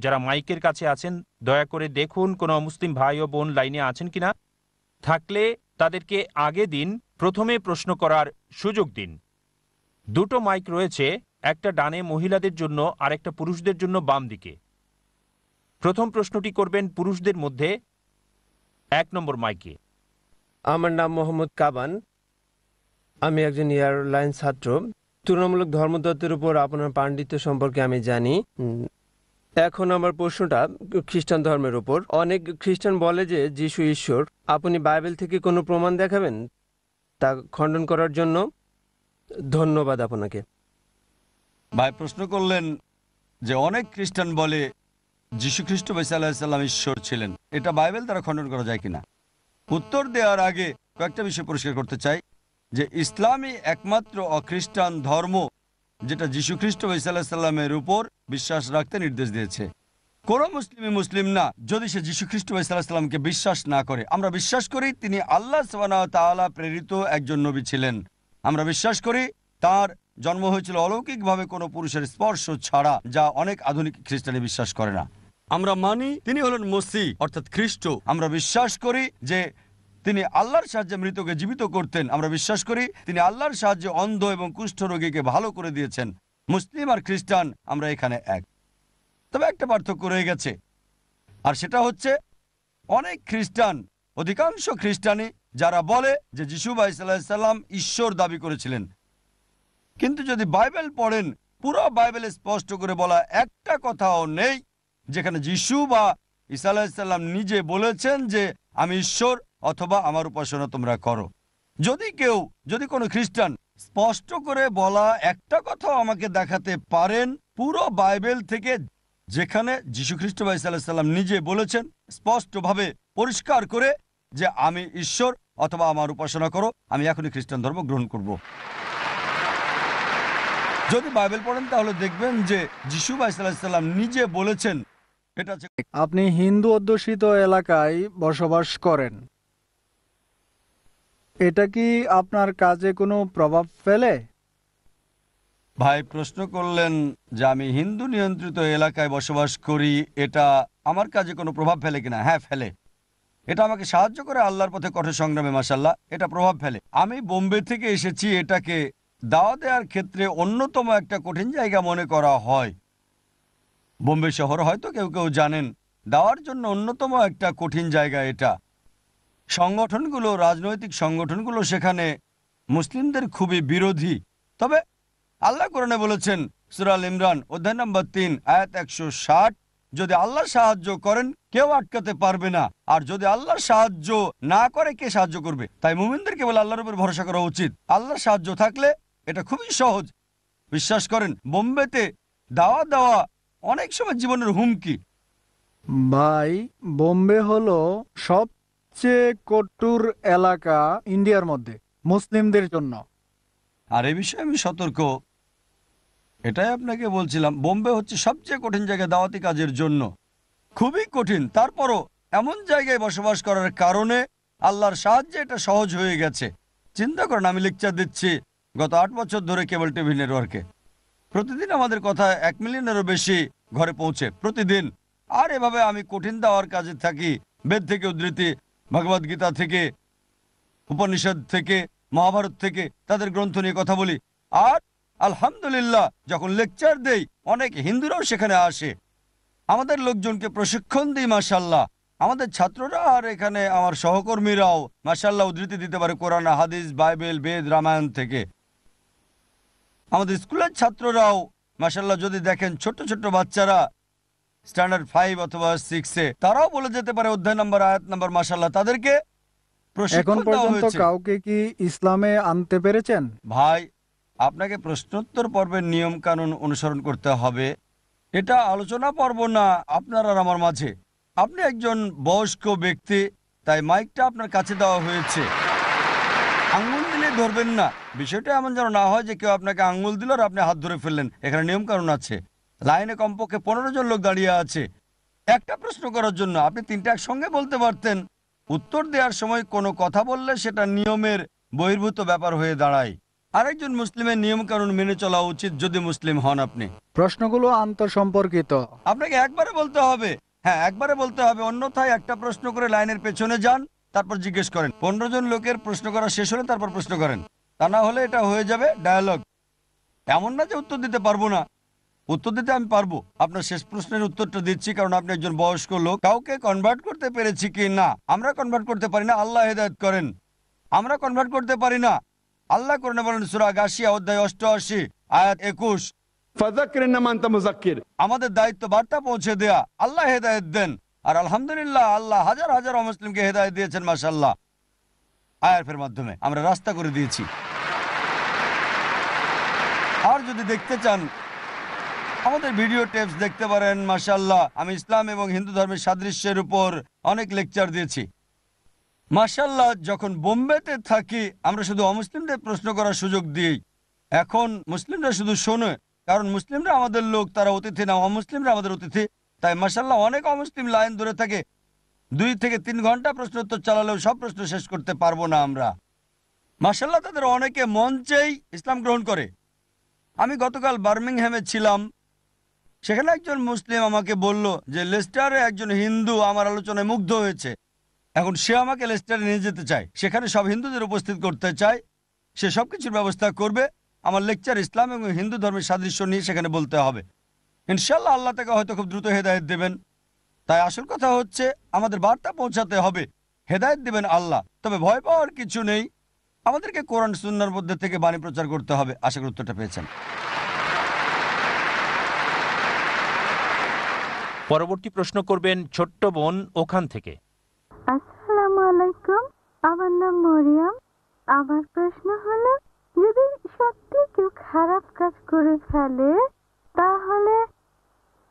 যারা মাইকের কাছে আছেন দয়া করে দেখুন কোনো মুসলিম ভাই ও বোন লাইনে আছেন কিনা। থাকলে তাদেরকে আগে দিন, প্রথমে প্রশ্ন করার সুযোগ দিন। দুটো মাইক রয়েছে, একটা ডানে মহিলাদের জন্য আর একটা পুরুষদের জন্য বাম দিকে। প্রথম প্রশ্নটি করবেন পুরুষদের মধ্যে 1 নম্বর মাইকে। আমার নাম মোহাম্মদ কাবান, আমি একজন এয়ারলাইন ছাত্র। তুলনামূলক ধর্মতত্ত্বের উপর আপনার পাণ্ডিত্য সম্পর্কে আমি জানি। এখন আমার প্রশ্নটা খ্রিস্টান ধর্মের উপর। অনেক খ্রিস্টান বলে যে যিশু ঈশ্বর। আপনি বাইবেল থেকে কোনো প্রমাণ দেখাবেন তা খণ্ডন করার জন্য? ধন্যবাদ আপনাকে। ভাই প্রশ্ন করলেন যে অনেক খ্রিস্টান বলে যীশু খ্রিস্ট ঈসা আলাইহিস সালাম ঈশ্বর ছিলেন, এটা বাইবেল দ্বারা খণ্ডন করা যায় কিনা। উত্তর দেওয়ার আগে কয়েকটা বিষয় পরিষ্কার করতে চাই যে ইসলামই একমাত্র অখ্রিস্টান ধর্ম যেটা যীশু খ্রিস্ট ঈসা আলাইহিস সালামের উপর বিশ্বাস রাখতে নির্দেশ দিয়েছে। কোন মুসলিমই মুসলিম না যদি সে যীশু খ্রিস্ট ঈসা আলাইহিস সালামকে বিশ্বাস না করে। আমরা বিশ্বাস করি তিনি আল্লাহ সুবহানাহু ওয়া তাআলা প্রেরিত একজন নবী ছিলেন। আমরা বিশ্বাস করি তার জন্ম হয়েছিল অলৌকিকভাবে কোনো পুরুষের স্পর্শ ছাড়া, যা অনেক আধুনিক খ্রিস্টানি বিশ্বাস করে না। আমরা মানি তিনি হলেন মসিহ অর্থাৎ খ্রিস্ট। আমরা বিশ্বাস করি যে তিনি আল্লাহর সাহায্যে মৃতকে জীবিত করতেন। আমরা বিশ্বাস করি তিনি আল্লাহর সাহায্যে অন্ধ এবং কুষ্ঠরোগীকে ভালো করে দিয়েছেন। মুসলিম আর খ্রিস্টান আমরা এখানে এক। তবে একটা পার্থক্য রয়ে গেছে, আর সেটা হচ্ছে অনেক খ্রিস্টান, অধিকাংশ খ্রিস্টানি যারা বলে যে যিশু ঈসা আলাইহিস সালাম ঈশ্বর দাবি করেছিলেন। কিন্তু যদি বাইবেল পড়েন, পুরো বাইবেলে স্পষ্ট করে বলা একটা কথাও নেই যেখানে যিশু বা ঈসা আলাইহিস সালাম নিজে বলেছেন যে আমি ঈশ্বর অথবা আমার উপাসনা তোমরা করো। যদি কোনো খ্রিস্টান স্পষ্ট করে বলা একটা কথাও আমাকে দেখাতে পারেন পুরো বাইবেল থেকে যেখানে যীশু খ্রিস্ট বা ঈসা আলাইহিস সালাম নিজে বলেছেন স্পষ্টভাবে পরিষ্কার করে যে আমি ঈশ্বর অথবা আমার উপাসনা করো, আমি এখনই খ্রিস্টান ধর্ম গ্রহণ করব। যদি বাইবেল পড়েন তাহলে দেখবেন যে যিশু ঈসা আলাইহিস সালাম নিজে বলেছেন এটা। আপনি হিন্দু অধ্যুষিত এলাকায় বসবাস করেন, এটা কি আপনার কাজে কোনো প্রভাব ফেলে? ভাই প্রশ্ন করলেন যে আমি হিন্দু নিয়ন্ত্রিত এলাকায় বসবাস করি, এটা আমার কাজে কোনো প্রভাব ফেলে কিনা। হ্যাঁ, ফেলে। এটা আমাকে সাহায্য করে আল্লাহর পথে কঠোর সংগ্রামে, মাশাআল্লাহ, এটা প্রভাব ফেলে। আমি বোম্বে থেকে এসেছি, এটাকে দাওয়া দেওয়ার ক্ষেত্রে অন্যতম একটা কঠিন জায়গা মনে করা হয়। বোম্বে শহর হয়তো কেউ কেউ জানেন, দাওয়ার জন্য অন্যতম একটা কঠিন জায়গা এটা। সংগঠনগুলো, রাজনৈতিক সংগঠনগুলো সেখানে মুসলিমদের খুবই বিরোধী। তবে আল্লাহ কোরআনে বলেছেন সূরা আল ইমরান অধ্যায় নম্বর 3 আয়াত 160, যদি আল্লাহ সাহায্য করেন কেউ আটকাতে পারবে না, আর যদি আল্লাহ সাহায্য না করে কে সাহায্য করবে। তাই মুমিনদের কেবল আল্লাহর উপর ভরসা করা উচিত। আল্লাহর সাহায্য থাকলে এটা খুবই সহজ। বিশ্বাস করেন বোম্বেতে দাওয়া দেওয়া অনেক সময় জীবনের হুমকি। ভাই, বোম্বে হলো সবচেয়ে কঠোর এলাকা ইন্ডিয়ার মধ্যে মুসলিমদের জন্য। আর এই বিষয়ে আমি সতর্ক, এটাই আপনাকে বলছিলাম, বোম্বে হচ্ছে সবচেয়ে কঠিন জায়গা দাওয়াতি কাজের জন্য, খুবই কঠিন। তারপরও এমন জায়গায় বসবাস করার কারণে আল্লাহর সাহায্যে এটা সহজ হয়ে গেছে। চিন্তা করেন, আমি লেকচার দিচ্ছি গত 8 বছর ধরে কেবল টিভি নেটওয়ার্কে। প্রতিদিন আমাদের কথা 1 মিলিয়নেরও বেশি ঘরে পৌঁছে, প্রতিদিন। আর এভাবে আমি কঠিন দাওয়ার কাজে থাকি, বেদ থেকে উদ্ধৃতি, ভগবদ গীতা থেকে, উপনিষদ থেকে, মহাভারত থেকে, তাদের গ্রন্থ নিয়ে কথা বলি। আর আলহামদুলিল্লাহ যখন লেকচার দেই অনেক হিন্দুরাও সেখানে আসে, আমাদের লোকজনকে প্রশিক্ষণ দিই। মাশাআল্লাহ, আমাদের ছাত্ররা আর এখানে আমার সহকর্মীরাও মাশাআল্লাহ উদ্ধৃতি দিতে পারে কোরআন, হাদিস, বাইবেল, বেদ, রামায়ণ থেকে। আমাদের স্কুলের ছাত্ররাও মাশাআল্লাহ, যদি দেখেন ছোট্ট ছোট্ট বাচ্চারা স্ট্যান্ডার্ড 5 অথবা 6-এ, তারাও বলে যেতে পারে অধ্যায় নম্বর, আয়াত নম্বর। মাশাআল্লাহ, তাদেরকে এখন পর্যন্ত কাউকে কি ইসলামে আনতে পেরেছেন? ভাই, আপনাকে প্রশ্নোত্তর পর্বের নিয়ম কানুন অনুসরণ করতে হবে। এটা আলোচনা পর্ব না আপনার আর আমার মাঝে। আপনি একজন বয়স্ক ব্যক্তি, তাই মাইকটা আপনার কাছে দেওয়া হয়েছে। আঙ্গুল দিলে ধরবেন না। বিষয়টা এমন যেন না হয় যে কেউ আপনাকে আঙ্গুল দিল আর আপনি হাত ধরে ফেললেন। এখানে নিয়ম কানুন আছে। লাইনে কমপক্ষে 15 জন লোক দাঁড়িয়ে আছে একটা প্রশ্ন করার জন্য। আপনি 3টা একসঙ্গে বলতে পারতেন। উত্তর দেওয়ার সময় কোনো কথা বললে সেটা নিয়মের বহির্ভূত ব্যাপার হয়ে দাঁড়ায়। আরেকজন মুসলিমের নিয়ম কানুন মেনে চলা উচিত যদি মুসলিম হন আপনি। প্রশ্নগুলো আন্তঃসম্পর্কিত। আপনাকে একবারে বলতে হবে, হ্যাঁ একবারে বলতে হবে, অন্যথায় একটা প্রশ্ন করে লাইনের পেছনে যান, তারপর জিজ্ঞেস করেন। 15 জন লোকের প্রশ্ন করা শেষ হলে তারপর প্রশ্ন করেন। তা না হলে এটা হয়ে যাবে ডায়ালগ। এমন না যে উত্তর দিতে পারবো না, উত্তর দিতে আমি পারবো। আপনার শেষ প্রশ্নের উত্তরটা দিচ্ছি কারণ আপনি একজন বয়স্ক লোক। কাউকে কনভার্ট করতে পেরেছি কি না? আমরা কনভার্ট করতে পারি না, আল্লাহ হেদায়েত করেন। আমরা কনভার্ট করতে পারি না। আল্লাহ কোরআনে বলেন সূরা গাশিয়া অধ্যায় 88 আয়াত 21, ফাযাক্কির ইন্নামা আনতা মুযাক্কির। আমাদের দায়িত্ব বার্তা পৌঁছে দেয়া। আল্লাহ হেদায়েত দেন, আর আলহামদুলিল্লাহ আল্লাহ হাজার হাজার অমুসলিমকে হেদায়েত দিয়েছেন মাশাআল্লাহ। আয়াতের মাধ্যমে আমরা রাস্তা করে দিয়েছি। আর যদি দেখতে চান আমাদের ভিডিও টেপস দেখতে পারেন। মাশাআল্লাহ আমি ইসলাম এবং হিন্দু ধর্মের সাদৃশ্যের উপর অনেক লেকচার দিয়েছি। মাশাআল্লাহ যখন বোম্বেতে থাকি আমরা শুধু অমুসলিমদের প্রশ্ন করার সুযোগ দিই। এখন মুসলিমরা শুধু শোনে, কারণ মুসলিমরা আমাদের লোক, তারা অতিথি না, অমুসলিমরা আমাদের অতিথি। তাই মাশাআল্লাহ অনেক অমুসলিম লাইন ধরে থাকে। 2 থেকে 3 ঘন্টা প্রশ্ন উত্তর চালালেও সব প্রশ্ন শেষ করতে পারবো না আমরা। মাশাআল্লাহ তাদের অনেকে মঞ্চেই ইসলাম গ্রহণ করে। আমি গতকাল বার্মিংহামে ছিলাম, সেখানে একজন মুসলিম আমাকে বলল যে লেস্টারে একজন হিন্দু আমার আলোচনায় মুগ্ধ হয়েছে। এখন সে আমাকে লেস্টারে নিয়ে যেতে চায়, সেখানে সব হিন্দুদের উপস্থিত করতে চায়, সে সব কিছুর ব্যবস্থা করবে। আমার লেকচার ইসলাম এবং হিন্দু ধর্মের সাদৃশ্য নিয়ে সেখানে বলতে হবে। ইনশাল্লাহ আল্লাহ তাকে হয়তো খুব দ্রুত হেদায়েত দেবেন। তাই আসল কথা হচ্ছে আমাদের বার্তা পৌঁছাতে হবে, হেদায়েত দেবেন আল্লাহ। তবে ভয় পাওয়ার কিছু নেই, আমাদেরকে কোরআন সুন্নাহর মধ্যে থেকে বাণী প্রচার করতে হবে। আশা করি উত্তরটা পেয়েছেন। পরবর্তী প্রশ্ন করবেন ছোট্ট বোন ওখান থেকে। আসসালামু আলাইকুম, আমার নাম মরিয়ম। আমার প্রশ্ন হলো, যদি সত্যি কেউ খারাপ কাজ করে ফেলে তাহলে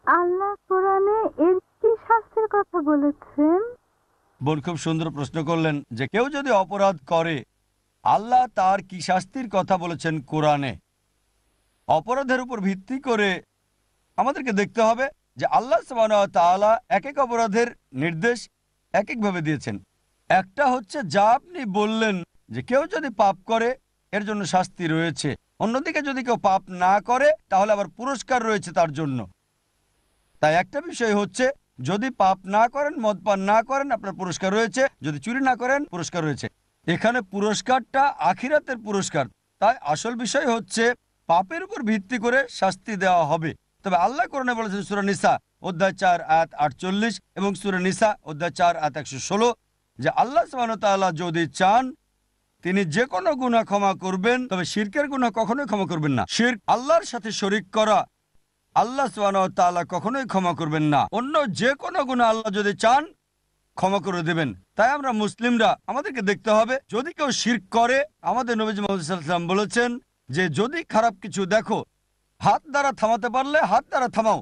আল্লাহ কোরআনে এর কি শাস্তির কথা বলেছেন? বোন খুব সুন্দর প্রশ্ন করলেন যে কেউ যদি অপরাধ করে আল্লাহ তার কি শাস্তির কথা বলেছেন কোরআনে। অপরাধের উপর ভিত্তি করে আমাদেরকে দেখতে হবে যে আল্লাহ সুবহানাহু ওয়া তাআলা এক এক অপরাধের নির্দেশ এক একভাবে দিয়েছেন। একটা হচ্ছে যা আপনি বললেন যে কেউ যদি পাপ করে এর জন্য শাস্তি রয়েছে, অন্যদিকে যদি কেউ পাপ না করে তাহলে আবার পুরস্কার রয়েছে তার জন্য। তাই একটা বিষয় হচ্ছে যদি পাপ না করেন, মদ পান না করেন, আপনার পুরস্কার রয়েছে। যদি চুরি না করেন পুরস্কার রয়েছে। এখানে পুরস্কারটা আখিরাতের পুরস্কার। তাই আসল বিষয় হচ্ছে পাপের উপর ভিত্তি করে শাস্তি দেওয়া হবে। তবে আল্লাহ কোরআনে বলেছেন সূরা নিসা অধ্যায় 4 আয়াত 48 এবং সূরা নিসা অধ্যায় 4 আয়াত 116 যে আল্লাহ সুবহানাহু ওয়া তাআলা যদি চান তিনি যে কোনো গুনাহ ক্ষমা করবেন, তবে শিরকের গুনাহ কখনোই ক্ষমা করবেন না। শিরক আল্লাহর সাথে শরীক করা আল্লাহ সুবহানাহু ওয়া তাআলা কখনোই ক্ষমা করবেন না। অন্য যে কোনো গুনাহ আল্লাহ যদি চান ক্ষমা করে দেবেন। তাই আমরা মুসলিমরা আমাদেরকে দেখতে হবে যদি কেউ শিরক করে, আমাদের নবীজি মুহাম্মদ সাল্লাল্লাহু আলাইহি ওয়াসাল্লাম বলেছেন যে যদি খারাপ কিছু দেখো হাত দ্বারা থামাতে পারলে হাত দ্বারা থামাও,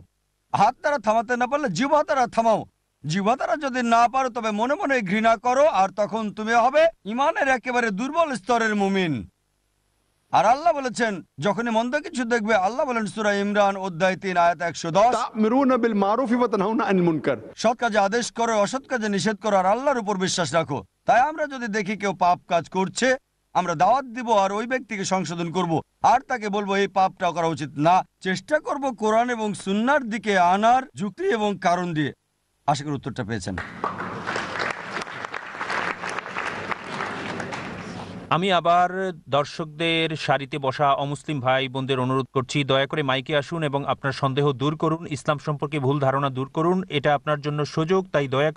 হাত দ্বারা থামাতে না পারলে জিহ্বা দ্বারা থামাও। জিহ্বা দ্বারা যদি না পারো তবে মনে মনে ঘৃণা করো, আর তখন তুমি হবে ঈমানের একেবারে দুর্বল স্তরের মুমিন। আর আল্লাহ বলেছেন যখনই মন্দ কিছু দেখবে, আল্লাহ বলেন সূরা ইমরান অধ্যায় 3 আয়াত 110 তা'মুরুনা বিল মারুফি ওয়া তানহাউনা আনিল মুনকার। সৎ কাজে আদেশ করো, অসৎ কাজে নিষেধ করো, আর আল্লাহর উপর বিশ্বাস রাখো। তাই আমরা যদি দেখি কেউ পাপ কাজ করছে আমরা দাওয়াত দিব আর ওই ব্যক্তিকে সংশোধন করব, আর তাকে বলবো এই পাপটা করা উচিত না। চেষ্টা করব কোরআন এবং সুন্নাহর দিকে আনার যুক্তি এবং কারণ দিয়ে। আশা করি উত্তরটা পেয়েছেন। আমি আবার দর্শকদের সারিতে বসা অমুসলিম ভাই বোনদের অনুরোধ করছি, দয়া করে মাইকে আসুন এবং আপনার সন্দেহ দূর করুন, ইসলাম সম্পর্কে ভুল ধারণা দূর করুন। এটা আপনার জন্য সুযোগ। তাই দয়া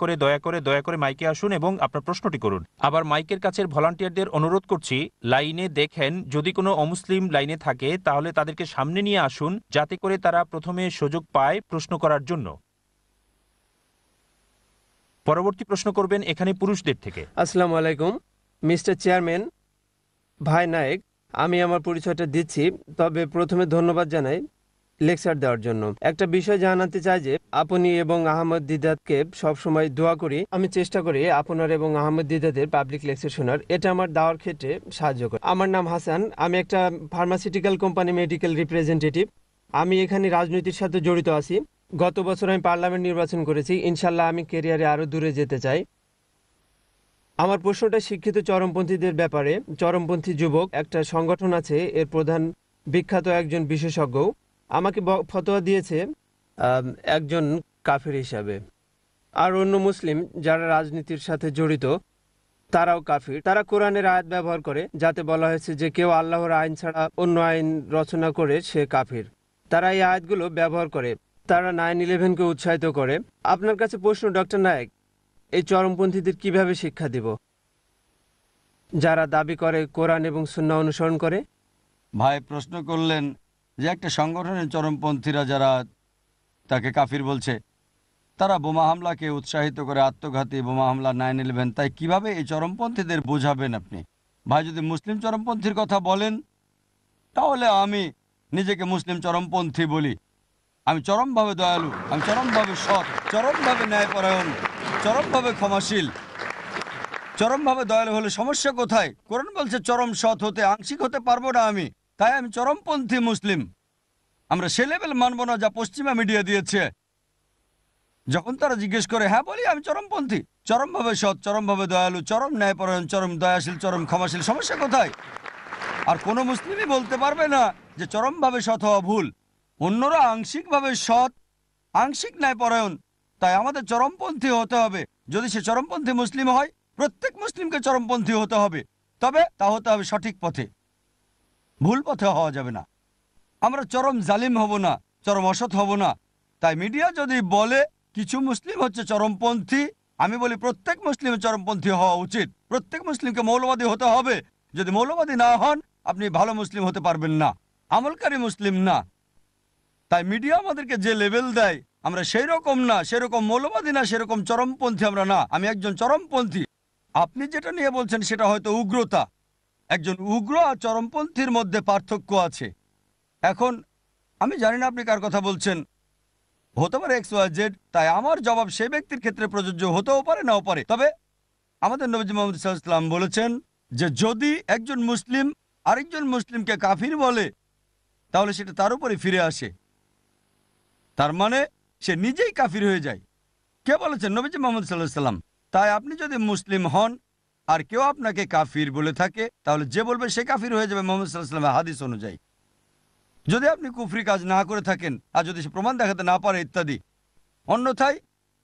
করে মাইকে আসুন এবং আপনার প্রশ্নটি করুন। আবার মাইকের কাছের ভলান্টিয়ারদের অনুরোধ করছি, লাইনে দেখেন যদি কোনো অমুসলিম লাইনে থাকে তাহলে তাদেরকে সামনে নিয়ে আসুন, যাতে করে তারা প্রথমে সুযোগ পায় প্রশ্ন করার জন্য। পরবর্তী প্রশ্ন করবেন এখানে পুরুষদের থেকে। আসসালামু আলাইকুম মিস্টার চেয়ারম্যান ভাই নায়েক, আমি আমার পরিচয়টা দিচ্ছি। তবে প্রথমে ধন্যবাদ জানাই লেকচার দেওয়ার জন্য। একটা বিষয় জানাতে চাই যে আপনি এবং আহমদ দিদাতকে সবসময় দোয়া করি। আমি চেষ্টা করি আপনার এবং আহমদ দিদাতের পাবলিক লেকচার শোনার। এটা আমার দাওয়ার ক্ষেত্রে সাহায্য করে। আমার নাম হাসান, আমি একটা ফার্মাসিউটিক্যাল কোম্পানি মেডিকেল রিপ্রেজেন্টেটিভ। আমি এখানে রাজনীতির সাথে জড়িত আছি। গত বছর আমি পার্লামেন্ট নির্বাচন করেছি। ইনশাল্লাহ আমি ক্যারিয়ারে আরও দূরে যেতে চাই। আমার প্রশ্নটা শিক্ষিত চরমপন্থীদের ব্যাপারে। চরমপন্থী যুবক একটা সংগঠন আছে, এর প্রধান বিখ্যাত একজন বিশেষজ্ঞ আমাকে ফতোয়া দিয়েছে একজন কাফের হিসাবে। আর অন্য মুসলিম যারা রাজনীতির সাথে জড়িত তারাও কাফির। তারা কোরআনের আয়াত ব্যবহার করে যাতে বলা হয়েছে যে কেউ আল্লাহর আইন ছাড়া অন্য আইন রচনা করে সে কাফির। তারা এই আয়াতগুলো ব্যবহার করে, তারা 9/11-কে উৎসাহিত করে। আপনার কাছে প্রশ্ন ডক্টর নায়েক, এই চরমপন্থীদের কিভাবে শিক্ষা দিব যারা দাবি করে কোরআন এবং সুন্নাহ অনুসরণ করে? ভাই প্রশ্ন করলেন যে একটা সংগঠনের চরমপন্থীরা যারা তাকে কাফির বলছে, তারা বোমা হামলাকে উৎসাহিত করে, আত্মঘাতী বোমা হামলা 9/11, তাই কিভাবে এই চরমপন্থীদের বোঝাবেন আপনি? ভাই যদি মুসলিম চরমপন্থীর কথা বলেন তাহলে আমি নিজেকে মুসলিম চরমপন্থী বলি। আমি চরমভাবে দয়ালু, আমি চরমভাবে সৎ, চরমভাবে ন্যায়পরায়ণ, চরমভাবে ক্ষমাশীল। চরমভাবে দয়ালু হলে সমস্যা কোথায়? কোরআন বলছে চরম সৎ হতে, আংশিক হতে পারবো না আমি, তাই আমি চরমপন্থী মুসলিম। আমরা সে লেভেল মানব না যা পশ্চিমা মিডিয়া দিয়েছে। যখন তারা জিজ্ঞেস করে, হ্যাঁ বলি আমি চরমপন্থী, চরমভাবে সৎ, চরমভাবে দয়ালু, চরম ন্যায়পরায়ণ, চরম দয়াশীল, চরম ক্ষমাশীল। সমস্যা কোথায়? আর কোনো মুসলিমই বলতে পারবে না যে চরমভাবে সৎ হওয়া ভুল। অন্যরা আংশিকভাবে সৎ, আংশিক ন্যায়পরায়ণ, তাই আমাদের চরমপন্থী হতে হবে। যদি সে চরমপন্থী মুসলিম হয়, প্রত্যেক মুসলিমকে চরমপন্থী হতে হবে, তবে তা হতে হবে সঠিক পথে, ভুল পথে হওয়া যাবে না। আমরা চরম জালিম হব না, চরম অসৎ হব না। তাই মিডিয়া যদি বলে কিছু মুসলিম হচ্ছে চরমপন্থী, আমি বলি প্রত্যেক মুসলিমের চরমপন্থী হওয়া উচিত। প্রত্যেক মুসলিমকে মৌলবাদী হতে হবে। যদি মৌলবাদী না হন, আপনি ভালো মুসলিম হতে পারবেন না, আমলকারী মুসলিম না। তাই মিডিয়া আমাদেরকে যে লেভেল দেয়, আমরা সেই রকম না, সেরকম মৌলবাদী না, সেরকম চরমপন্থী আমরা না। আমি একজন চরমপন্থী। আপনি যেটা নিয়ে বলছেন সেটা হয়তো উগ্রতা। একজন উগ্র আর চরমপন্থীর মধ্যে পার্থক্য আছে। এখন আমি জানি না আপনি কার কথা বলছেন, হতে পারে XYZ, তাই আমার জবাব সেই ব্যক্তির ক্ষেত্রে প্রযোজ্য হতেও পারে, নাও পারে। তবে আমাদের নবী মুহাম্মদ সাল্লাল্লাহু আলাইহি ওয়াসাল্লাম বলেছেন যে যদি একজন মুসলিম আরেকজন মুসলিমকে কাফির বলে, তাহলে সেটা তার উপরে ফিরে আসে। তার মানে সে নিজেই কাফির হয়ে যায়। কে বলেছেন? নবী মুহাম্মদ সাল্লাল্লাহু আলাইহি ওয়াসাল্লাম। তাই আপনি যদি মুসলিম হন আর কেউ আপনাকে কাফির বলে থাকে, তাহলে যে বলবে সে কাফির হয়ে যাবে মুহাম্মদ সাল্লাল্লাহু আলাইহি ওয়াসাল্লামের হাদিস অনুযায়ী। যদি আপনি কুফরি কাজ না করে থাকেন, আর যদি সে প্রমাণ দেখাতে না পারে ইত্যাদি, অন্যথায়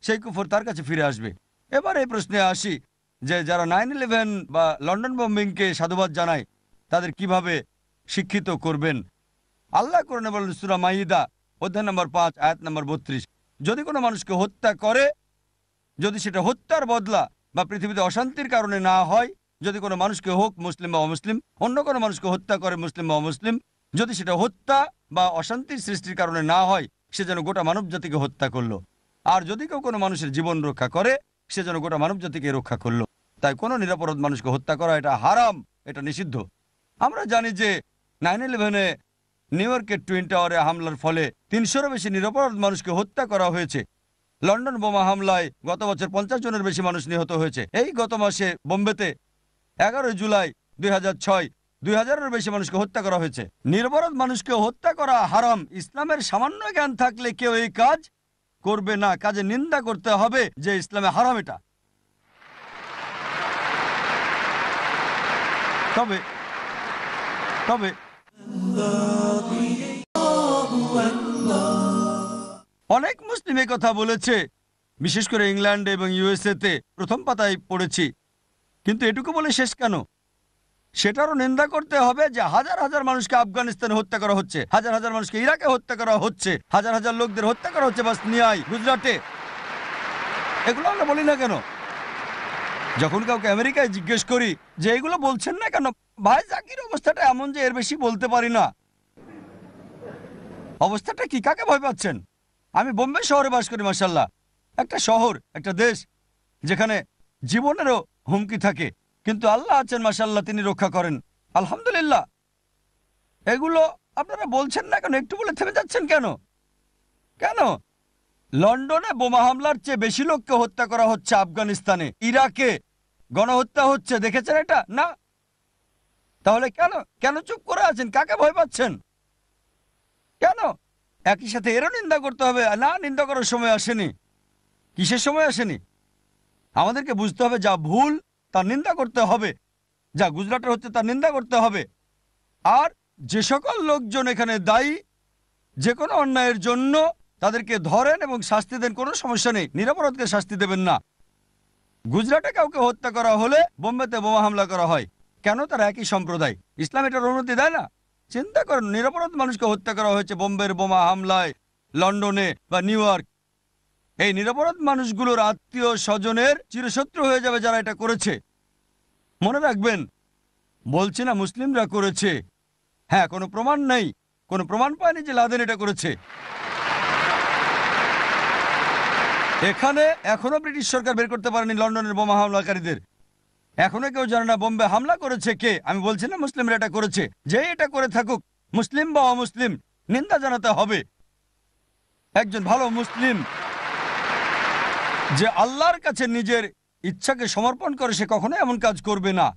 সেই কুফর তার কাছে ফিরে আসবে। এবার এই প্রশ্নে আসি যে যারা 9/11 বা লন্ডন বোম্বিংকে সাধুবাদ জানায়, তাদের কিভাবে শিক্ষিত করবেন? আল্লাহ কোরআনে বলেন সূরা মাইদা অধ্যায় নম্বর 5 আয়াত নম্বর 32, যদি কোনো মানুষকে হত্যা করে, যদি সেটা হত্যার বদলা বা পৃথিবীতে অশান্তির কারণে না হয়, যদি কোনো মানুষকে হোক মুসলিম বা অমুসলিম, অন্য কোনো মানুষকে হত্যা করে মুসলিম বা অমুসলিম, যদি সেটা হত্যা বা অশান্তির সৃষ্টির কারণে না হয়, সে যেন গোটা মানব জাতিকে হত্যা করলো। আর যদি কেউ কোনো মানুষের জীবন রক্ষা করে, সে যেন গোটা মানব জাতিকে রক্ষা করলো। তাই কোনো নিরাপরাধ মানুষকে হত্যা করা এটা হারাম, এটা নিষিদ্ধ। আমরা জানি যে 9/11-এ নিউ ইয়র্কের টুইন টাওয়ারে হামলার ফলে 300-এরও বেশি নিরাপরাধ মানুষকে হত্যা করা হয়েছে। লন্ডন বোমা হামলায় গত বছর 50 জনের বেশি মানুষ নিহত হয়েছে। এই গত মাসে বোম্বেতে 11 জুলাই 2006 2000-এর বেশি মানুষকে হত্যা করা হয়েছে। নিরপরাধ মানুষকে হত্যা করা হারাম। ইসলামের সামান্য জ্ঞান থাকলে কেউ এই কাজ করবে না। কাজে নিন্দা করতে হবে যে ইসলামে হারাম এটা। তবে তবে অনেক মুসলিম এই কথা বলেছে, বিশেষ করে ইংল্যান্ড এবং USA-তে প্রথম পাতায় পড়েছি। কিন্তু এটুকু বলে শেষ কেন? সেটারও নিন্দা করতে হবে যে হাজার হাজার মানুষকে আফগানিস্তানে হত্যা করা হচ্ছে, হাজার হাজার মানুষকে ইরাকে হত্যা করা হচ্ছে, হাজার হাজার লোকদের হত্যা করা হচ্ছে বসনিয়ায়, গুজরাটে। এগুলো আমরা বলি না কেন? যখন কাউকে আমেরিকায় জিজ্ঞেস করি যে এগুলো বলছেন না কেন, ভাই জাকির অবস্থাটা এমন যে এর বেশি বলতে পারি না। অবস্থাটা কি? কাকে ভয় পাচ্ছেন? আমি বোম্বে শহরে বাস করি, মাশাআল্লাহ, একটা শহর, একটা দেশ যেখানে জীবনেরও হুমকি থাকে, কিন্তু আল্লাহ আছেন মাশাআল্লাহ, তিনি রক্ষা করেন, আলহামদুলিল্লাহ। এগুলো আপনারা বলছেন না কেন? একটু বলে থেমে যাচ্ছেন কেন? কেন? লন্ডনে বোমা হামলার চেয়ে বেশি লোককে হত্যা করা হচ্ছে আফগানিস্তানে, ইরাকে গণহত্যা হচ্ছে, দেখেছেন এটা না? তাহলে কেন কেন চুপ করে আছেন? কাকে ভয় পাচ্ছেন? কেন? একই সাথে এরও নিন্দা করতে হবে না? নিন্দা করার সময় আসেনি। কিসের সময় আসেনি? আমাদেরকে বুঝতে হবে যা ভুল তার নিন্দা করতে হবে, যা গুজরাটের হচ্ছে তার নিন্দা করতে হবে। আর যে সকল লোকজন এখানে দায়ী যে কোনো অন্যায়ের জন্য তাদেরকে ধরেন এবং শাস্তি দেন, কোনো সমস্যা নেই, নিরপরাধকে শাস্তি দেবেন না। গুজরাটে কাউকে হত্যা করা হলে বোম্বেতে বোমা হামলা করা হয় কেন? তারা একই সম্প্রদায়। ইসলাম এটার অনুমতি দেয় না। চিন্তা করেন, নিরপরাধ মানুষকে হত্যা করা হয়েছে বোম্বের বোমা হামলায়, লন্ডনে বা নিউ ইয়র্ক। এই নিরপরাধ মানুষগুলোর আত্মীয় স্বজনের চিরশত্রু হয়ে যাবে যারা এটা করেছে। মনে রাখবেন, বলছি না মুসলিমরা করেছে, হ্যাঁ, কোনো প্রমাণ নেই, কোনো প্রমাণ পায়নি যে লাদেন এটা করেছে। এখানে এখনো ব্রিটিশ সরকার বের করতে পারেনি লন্ডনের বোমা হামলাকারীদের। এখনো কেউ জানে না বোম্বে হামলা করেছে কে। আমি বলছি না মুসলিমরা এটা করেছে, যে এটা করে থাকুক, মুসলিম বা অমুসলিম, নিন্দা জানাতে হবে। একজন ভালো মুসলিম যে আল্লাহর কাছে নিজের ইচ্ছাকে সমর্পণ করে, সে কখনো এমন কাজ করবে না।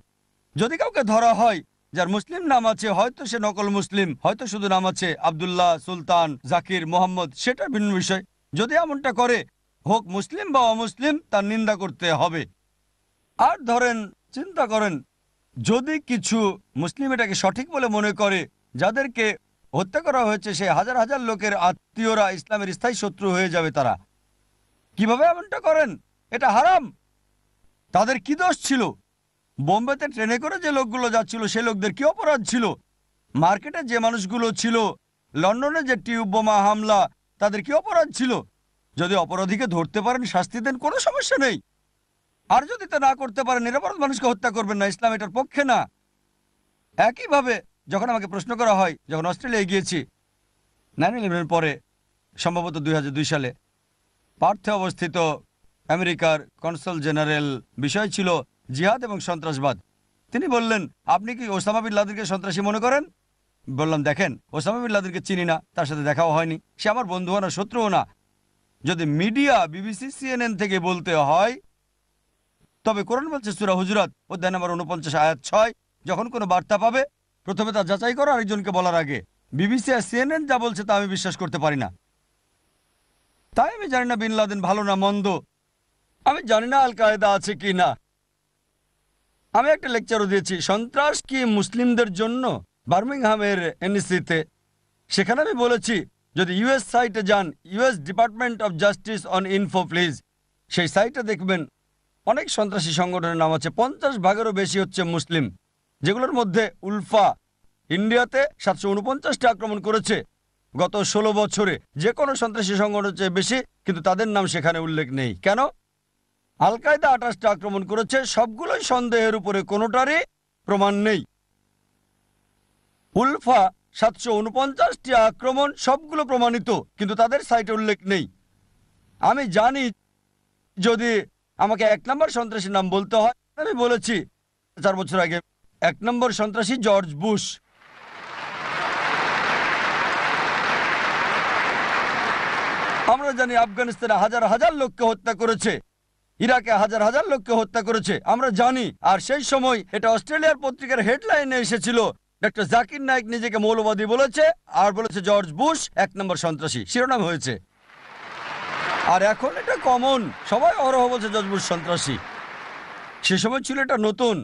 যদি কাউকে ধরা হয় যার মুসলিম নাম আছে, হয়তো সে নকল মুসলিম, হয়তো শুধু নাম আছে আব্দুল্লাহ, সুলতান, জাকির, মোহাম্মদ, সেটা ভিন্ন বিষয়। যদি এমনটা করে, হোক মুসলিম বা অমুসলিম, তার নিন্দা করতে হবে। আর ধরেন, চিন্তা করেন, যদি কিছু মুসলিম এটাকে সঠিক বলে মনে করে, যাদেরকে হত্যা করা হয়েছে সে হাজার হাজার লোকের আত্মীয়রা ইসলামের স্থায়ী শত্রু হয়ে যাবে। তারা কিভাবে এমনটা করেন? এটা হারাম। তাদের কি দোষ ছিল? বোম্বেতে ট্রেনে করে যে লোকগুলো যাচ্ছিল সে লোকদের কি অপরাধ ছিল? মার্কেটে যে মানুষগুলো ছিল, লন্ডনে যে টিউব বোমা হামলা, তাদের কি অপরাধ ছিল? যদি অপরাধীকে ধরতে পারেন, শাস্তি দেন, কোনো সমস্যা নেই। আর যদি তা না করতে পারেন, নিরপরাধ মানুষকে হত্যা করবেন না, ইসলাম এটার পক্ষে না। একইভাবে যখন আমাকে প্রশ্ন করা হয়, যখন অস্ট্রেলিয়ায় গিয়েছি 9/11 পরে, সম্ভবত 2002 সালে, পার্থে অবস্থিত আমেরিকার কনসাল জেনারেল, বিষয় ছিল জিহাদ এবং সন্ত্রাসবাদ। তিনি বললেন, আপনি কি ওসামা বিন লাদেনকে সন্ত্রাসী মনে করেন? বললাম, দেখেন, ওসামা বিন লাদেনকে চিনি না, তার সাথে দেখাও হয়নি, সে আমার বন্ধুও না, শত্রুও না। যদি মিডিয়া, বিবিসি, CNN থেকে বলতে হয়, তবে কোরআন বলছে সূরা হুজুরাত অধ্যায় নম্বর 49 আয়াত 6, যখন কোনো বার্তা পাবে প্রথমে তা যাচাই করো আরেকজনকে বলার আগে। বিবিসি আর CNN যা বলছে তা আমি বিশ্বাস করতে পারি না। তাই আমি জানি না বিন লাদেন ভালো না মন্দ, আমি জানি না আল কায়েদা আছে কি না। আমি একটা লেকচারও দিয়েছি, সন্ত্রাস কি মুসলিমদের জন্য, বার্মিংহামের NEC-তে। সেখানে আমি বলেছি, যদি US সাইটে যান, US department of justice on info please, সেই সাইটে দেখবেন অনেক সন্ত্রাসী সংগঠনের নাম আছে, 50 ভাগেরও বেশি হচ্ছে মুসলিম, যেগুলোর মধ্যে উলফা ইন্ডিয়াতে 749টা আক্রমণ করেছে গত 16 বছরে। যে কোনো সন্ত্রাসী সংগঠনের চেয়ে বেশি, কিন্তু তাদের নাম সেখানে উল্লেখ নেই। কেন? আল কায়দা 28টা আক্রমণ করেছে, সবগুলোই সন্দেহের উপরে, কোনোটারই প্রমাণ নেই। উলফা 749টি আক্রমণ, সবগুলো প্রমাণিত, কিন্তু তাদের সাইটে উল্লেখ নেই। আমি জানি যদি আমাকে 1 নম্বর সন্ত্রাসীর নাম বলতে হয়, আমি বলেছি 4 বছর আগে 1 নম্বর সন্ত্রাসী জর্জ বুশ। আমরা জানি আফগানিস্তানে হাজার হাজার লোককে হত্যা করেছে, ইরাকে হাজার হাজার লোককে হত্যা করেছে, আমরা জানি। আর সেই সময় এটা অস্ট্রেলিয়ার পত্রিকার হেডলাইনে এসেছিল, ডক্টর জাকির নায়েক নিজেকে মৌলবাদী বলেছে আর বলেছে জর্জ বুশ 1 নম্বর সন্ত্রাসী, শিরোনাম হয়েছে। আর এখন এটা কমন, সবাই অহরহ বলছে জর্জ বুশ সন্ত্রাসী। সে সময় ছিল এটা নতুন,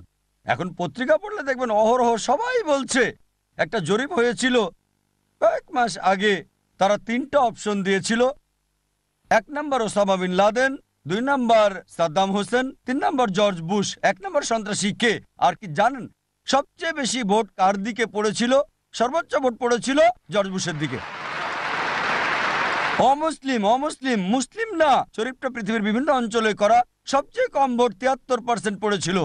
এখন পত্রিকা পড়লে দেখবেন অহরহ সবাই বলছে। একটা জরিপ হয়েছিল কয়েক মাস আগে, তারা 3টা অপশন দিয়েছিল, 1 নম্বর ওসামা বিন লাদেন, 2 নম্বর সাদ্দাম হোসেন, 3 নম্বর জর্জ বুশ। 1 নম্বর সন্ত্রাসী কে? আর কি জানেন সবচেয়ে বেশি ভোট কার দিকে পড়েছিল? সর্বোচ্চ ভোট পড়েছিল জর্জ বুশের দিকে। অমুসলিম, অমুসলিম, মুসলিম না। জরিপটা পৃথিবীর বিভিন্ন অঞ্চলে করা, সবচেয়ে কম ভোট 73% পড়েছিল,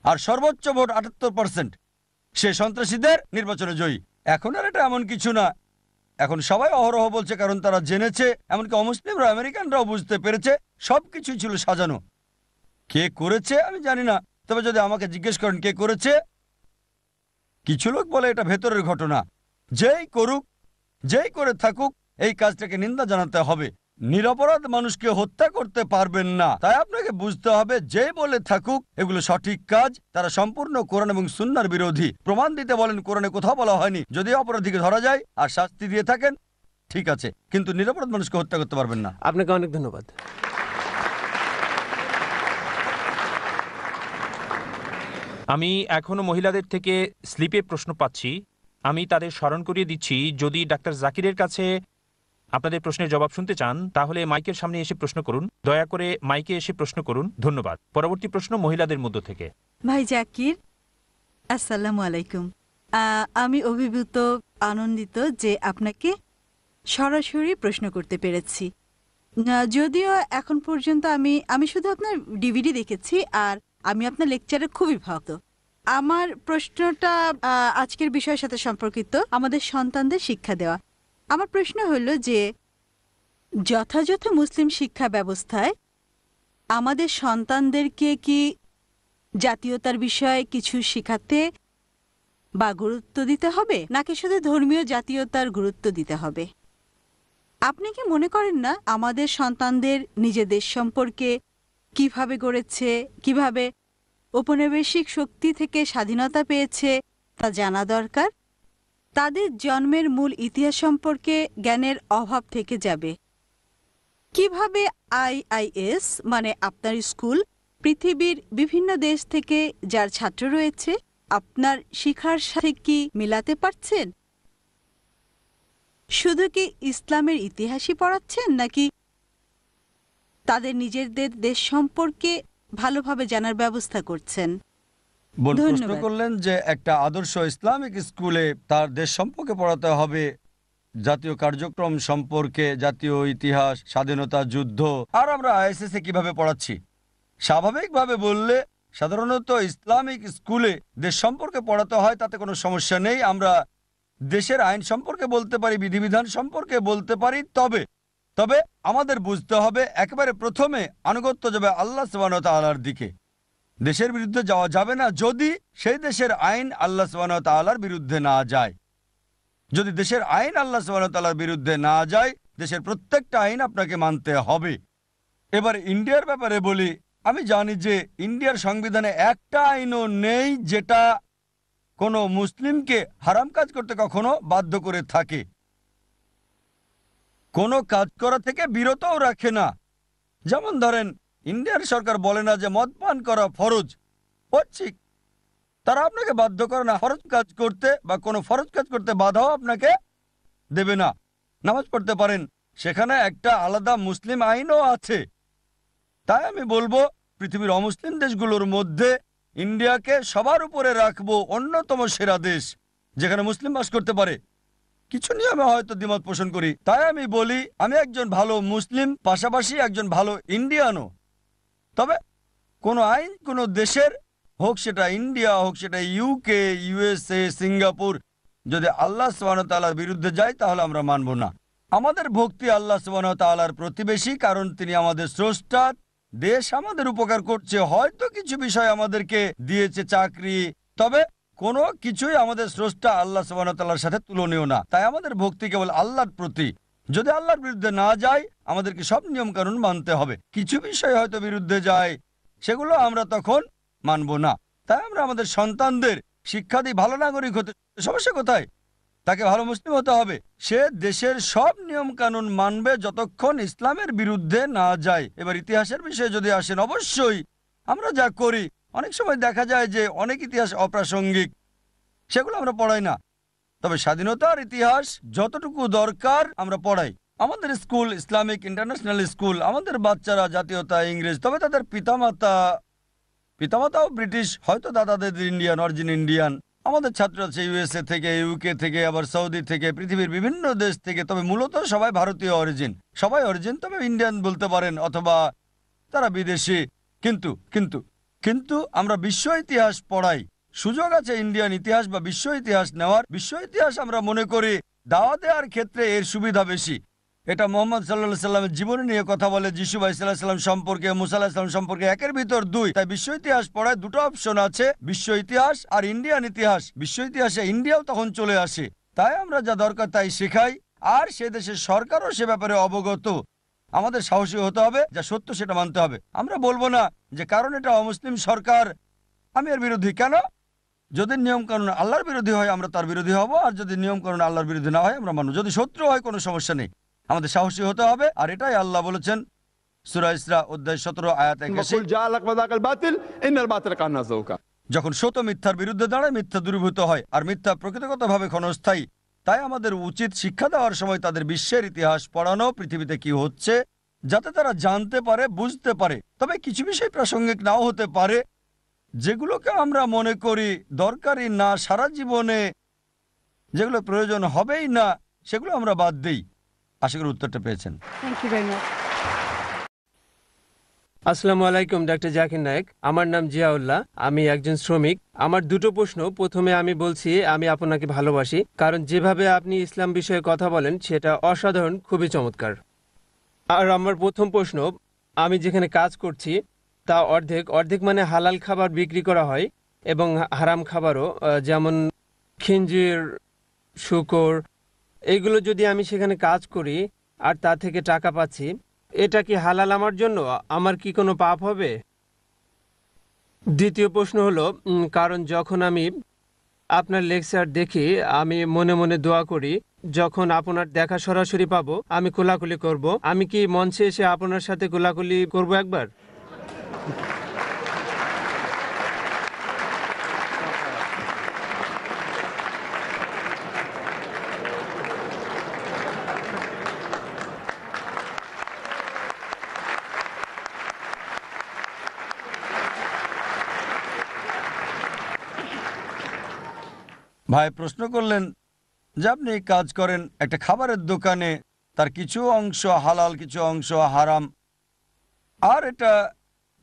আর সর্বোচ্চ ভোট 78%। সে সন্ত্রাসীদের নির্বাচনে জয়ী। এখন আর এটা এমন কিছু না, এখন সবাই অহরহ বলছে, কারণ তারা জেনেছে, এমনকি অমুসলিমরা, আমেরিকানরাও বুঝতে পেরেছে সবকিছুই ছিল সাজানো। কে করেছে আমি জানি না, তবে যদি আমাকে জিজ্ঞেস করেন কে করেছে, কিছু লোক বলে এটা ভেতরের ঘটনা। যেই করুক, যেই করে থাকুক, এই কাজটাকে নিন্দা জানাতে হবে। নিরপরাধ মানুষকে হত্যা করতে পারবেন না। তাই আপনাকে বুঝতে হবে, যে বলে থাকুক এগুলো সঠিক কাজ, তারা সম্পূর্ণ কোরআন এবং সুন্নাহর বিরোধী। প্রমাণ দিতে বলেন, কোরআনে কোথাও বলা হয়নি। যদি অপরাধীকে ধরা যায় আর শাস্তি দিয়ে থাকেন, ঠিক আছে, কিন্তু নিরপরাধ মানুষকে হত্যা করতে পারবেন না। আপনাকে অনেক ধন্যবাদ। আমি এখনো মহিলাদের থেকে স্লিপে প্রশ্ন পাচ্ছি। আমি তাদের স্মরণ করিয়ে দিচ্ছি, যদি ডাক্তার জাকিরের কাছে আপনাদের প্রশ্নের জবাব শুনতে চান তাহলে মাইকের সামনে এসে প্রশ্ন করুন। দয়া করে মাইকে এসে প্রশ্ন করুন। ধন্যবাদ। পরবর্তী প্রশ্ন মহিলাদের মধ্য থেকে। ভাই জাকির, আসসালামু আলাইকুম। আমি অভিভূত, আনন্দিত যে আপনাকে সরাসরি প্রশ্ন করতে পেরেছি। যদিও এখন পর্যন্ত আমি শুধু আপনার ডিভিডি দেখেছি, আর আমি আপনার লেকচারে খুবই ভক্ত। আমার প্রশ্নটা আজকের বিষয়ের সাথে সম্পর্কিত, আমাদের সন্তানদের শিক্ষা দেওয়া। আমার প্রশ্ন হলো যে যথাযথ মুসলিম শিক্ষা ব্যবস্থায় আমাদের সন্তানদেরকে কি জাতীয়তার বিষয়ে কিছু শেখাতে বা গুরুত্ব দিতে হবে, নাকি শুধু ধর্মীয় জাতীয়তার গুরুত্ব দিতে হবে? আপনি কি মনে করেন না আমাদের সন্তানদের নিজের দেশ সম্পর্কে কিভাবে গড়েছে, কিভাবে ঔপনিবেশিক শক্তি থেকে স্বাধীনতা পেয়েছে তা জানা দরকার? তাদের জন্মের মূল ইতিহাস সম্পর্কে জ্ঞানের অভাব থেকে যাবে। কিভাবে আইআইএস মানে আপনার স্কুল পৃথিবীর বিভিন্ন দেশ থেকে যার ছাত্র রয়েছে আপনার শিক্ষার সাথে কি মিলাতে পারছেন? শুধু কি ইসলামের ইতিহাসই পড়াচ্ছেন, নাকি তাদের নিজেদের দেশ সম্পর্কে ভালোভাবে জানার ব্যবস্থা করছেন? বোন প্রশ্ন ধন্যবাদ। করলেন যে একটা আদর্শ ইসলামিক স্কুলে তার দেশ সম্পর্কে পড়াতে হবে, জাতীয় কার্যক্রম সম্পর্কে, জাতীয় ইতিহাস, স্বাধীনতা, যুদ্ধ, আর আমরা আইএসএস এ কিভাবে পড়াচ্ছি। স্বাভাবিকভাবে বললে সাধারণত ইসলামিক স্কুলে দেশ সম্পর্কে পড়াতে হয়, তাতে কোনো সমস্যা নেই। আমরা দেশের আইন সম্পর্কে বলতে পারি, বিধিবিধান সম্পর্কে বলতে পারি। তবে তবে আমাদের বুঝতে হবে একেবারে প্রথমে আনুগত্য যাবে আল্লাহ সুবহানাহু ওয়া তাআলার দিকে। দেশের বিরুদ্ধে যাওয়া যাবে না যদি সেই দেশের আইন আল্লাহ সুবহানাহু ওয়া তাআলার বিরুদ্ধে না যায়। যদি দেশের আইন আল্লাহ সুবহানাহু ওয়া তাআলার বিরুদ্ধে না যায়, দেশের প্রত্যেকটা আইন আপনাকে মানতে হবে। এবার ইন্ডিয়ার ব্যাপারে বলি, আমি জানি যে ইন্ডিয়ার সংবিধানে একটা আইনও নেই যেটা কোনো মুসলিমকে হারাম কাজ করতে কখনো বাধ্য করে থাকে, কোনো কাজ করা থেকে বিরতও রাখে না। যেমন ধরেন, ইন্ডিয়ার সরকার বলে না যে মদ পান করা ফরজ, ঠিক তারা আপনাকে বাধ্য করে না ফরজ কাজ করতে, বা কোনো ফরজ কাজ করতে বাধাও আপনাকে দেবে না। নামাজ পড়তে পারেন, সেখানে একটা আলাদা মুসলিম আইনও আছে। তাই আমি বলবো পৃথিবীর অমুসলিম দেশগুলোর মধ্যে ইন্ডিয়াকে সবার উপরে রাখবো, অন্যতম সেরা দেশ যেখানে মুসলিম বাস করতে পারে। কিছু নিয়মে হয়তো দ্বিমত পোষণ করি, তাই আমি বলি আমি একজন ভালো মুসলিম, পাশাপাশি একজন ভালো ইন্ডিয়ানও। তবে কোনো আইন কোনো দেশের, হোক সেটা ইন্ডিয়া, হোক সেটা ইউকে, ইউএসএ, সিঙ্গাপুর, যদি আল্লাহ সুবহানাহু ওয়া তাআলার বিরুদ্ধে যায় তাহলে আমরা মানব না। আমাদের ভক্তি আল্লাহ সুবহানাহু ওয়া তাআলার প্রতি বেশি, কারণ তিনি আমাদের স্রষ্টা। দেশ আমাদের উপকার করছে, হয়তো কিছু বিষয় আমাদেরকে দিয়েছে, চাকরি, তবে কোনো কিছুই আমাদের স্রষ্টা আল্লাহ সুবহানাহু ওয়া তাআলার সাথে তুলনীয় না। তাই আমাদের ভক্তি কেবল আল্লাহর প্রতি। যদি আল্লাহর বিরুদ্ধে না যায়, আমাদেরকে সব নিয়ম কানুন মানতে হবে। কিছু বিষয় হয়তো বিরুদ্ধে যায়, সেগুলো আমরা তখন মানব না। তাই আমরা আমাদের সন্তানদের শিক্ষা দিই ভালো নাগরিক হতে। সমস্যা কোথায়? তাকে ভালো মুসলিম হতে হবে। সে দেশের সব নিয়ম কানুন মানবে যতক্ষণ ইসলামের বিরুদ্ধে না যায়। এবার ইতিহাসের বিষয়ে যদি আসেন, অবশ্যই আমরা যা করি অনেক সময় দেখা যায় যে অনেক ইতিহাস অপ্রাসঙ্গিক, সেগুলো আমরা পড়াই না। তবে স্বাধীনতার ইতিহাস যতটুকু দরকার আমরা পড়াই। আমাদের স্কুল ইসলামিক ইন্টারন্যাশনাল স্কুল, আমাদের বাচ্চারা জাতীয়তা ইংরেজ, তবে তাদের পিতামাতাও ব্রিটিশ, হয়তো দাদাদের ইন্ডিয়ান, অরিজিন ইন্ডিয়ান। আমাদের ছাত্র আছে ইউএসএ থেকে, ইউকে থেকে, আবার সৌদি থেকে, পৃথিবীর বিভিন্ন দেশ থেকে। তবে মূলত সবাই ভারতীয় অরিজিন, সবাই অরিজিন, তবে ইন্ডিয়ান বলতে পারেন, অথবা তারা বিদেশি। কিন্তু কিন্তু কিন্তু আমরা বিশ্ব ইতিহাস পড়াই। সুযোগ আছে ইন্ডিয়ান ইতিহাস বা বিশ্ব ইতিহাস নেওয়ার। বিশ্ব ইতিহাস আমরা মনে করি দাওয়া দেওয়ার ক্ষেত্রে এর সুবিধা বেশি। এটা মোহাম্মদ সাল্লাল্লাহু সাল্লামের জীবনী নিয়ে কথা বলে, যিশু আলাইহিস সালাম সম্পর্কে, মুসা আলাইহিস সালাম সম্পর্কে, একের ভিতর দুই। তাই বিশ্ব ইতিহাস পড়ায় দুটো অপশন আছে, বিশ্ব ইতিহাস আর ইন্ডিয়ান ইতিহাস। বিশ্ব ইতিহাসে ইন্ডিয়াও তখন চলে আসে। তাই আমরা যা দরকার তাই শেখাই, আর সে দেশের সরকারও সে ব্যাপারে অবগত। আমাদের সাহসী হতে হবে, যা সত্য সেটা মানতে হবে। আমরা বলবো না যে কারণ এটা অমুসলিম সরকার আমি এর বিরোধী। কেন? যদি নিয়ম কানুন আল্লাহর বিরোধী হয় আমরা তার বিরোধী হব, আর যদি নিয়ম কানুন আল্লাহর বিরোধী না হয় আমরা মানব। যদি শত্রু হয় কোনো সমস্যা নেই, আমাদের সাহসী হতে হবে। আর এটাই আল্লাহ বলেছেন সূরা ইসরা অধ্যায় 17 আয়াত 81, وقل جاء الحق وزهق الباطل إن الباطل كان زهوقا। যখন সত্য মিথ্যার বিরুদ্ধে দাঁড়ায় মিথ্যা দূরীভূত হয় আর মিথ্যা প্রকৃতিগতভাবে ক্ষণস্থায়ী। তাই আমাদের উচিত শিক্ষা দেওয়ার সময় তাদের বিশ্বের ইতিহাস পড়ানো, পৃথিবীতে কি হচ্ছে, যাতে তারা জানতে পারে, বুঝতে পারে। তবে কিছু বিষয় প্রাসঙ্গিক নাও হতে পারে, যেগুলোকে আমরা মনে করি দরকারি না সারা জীবনে, যেগুলো প্রয়োজন হবেই না, সেগুলো আমরা বাদ দিই। আশা করি উত্তরটা পেয়েছেন। Thank you very much. আসসালামু আলাইকুম ডাক্তার জাকির নায়েক। আমার নাম জিয়াউল্লাহ, আমি একজন শ্রমিক। আমার দুটো প্রশ্ন। প্রথমে আমি বলছি আমি আপনাকে ভালোবাসি, কারণ যেভাবে আপনি ইসলাম বিষয়ে কথা বলেন সেটা অসাধারণ, খুবই চমৎকার। আর আমার প্রথম প্রশ্ন, আমি যেখানে কাজ করছি তা অর্ধেক মানে হালাল খাবার বিক্রি করা হয় এবং হারাম খাবারও, যেমন খিঞ্জির, শুকর, এইগুলো যদি আমি সেখানে কাজ করি আর তা থেকে টাকা পাচ্ছি, এটা কি হালাল আমার জন্য? আমার কি কোনো পাপ হবে? দ্বিতীয় প্রশ্ন হলো, কারণ যখন আমি আপনার লেকচার দেখি আমি মনে মনে দোয়া করি যখন আপনার দেখা সরাসরি পাবো আমি কোলাকুলি করব। আমি কি মঞ্চে এসে আপনার সাথে কোলাকুলি করব একবার? ভাই প্রশ্ন করলেন যে আপনি কাজ করেন একটা খাবারের দোকানে, তার কিছু অংশ হালাল, কিছু অংশ হারাম, আর এটা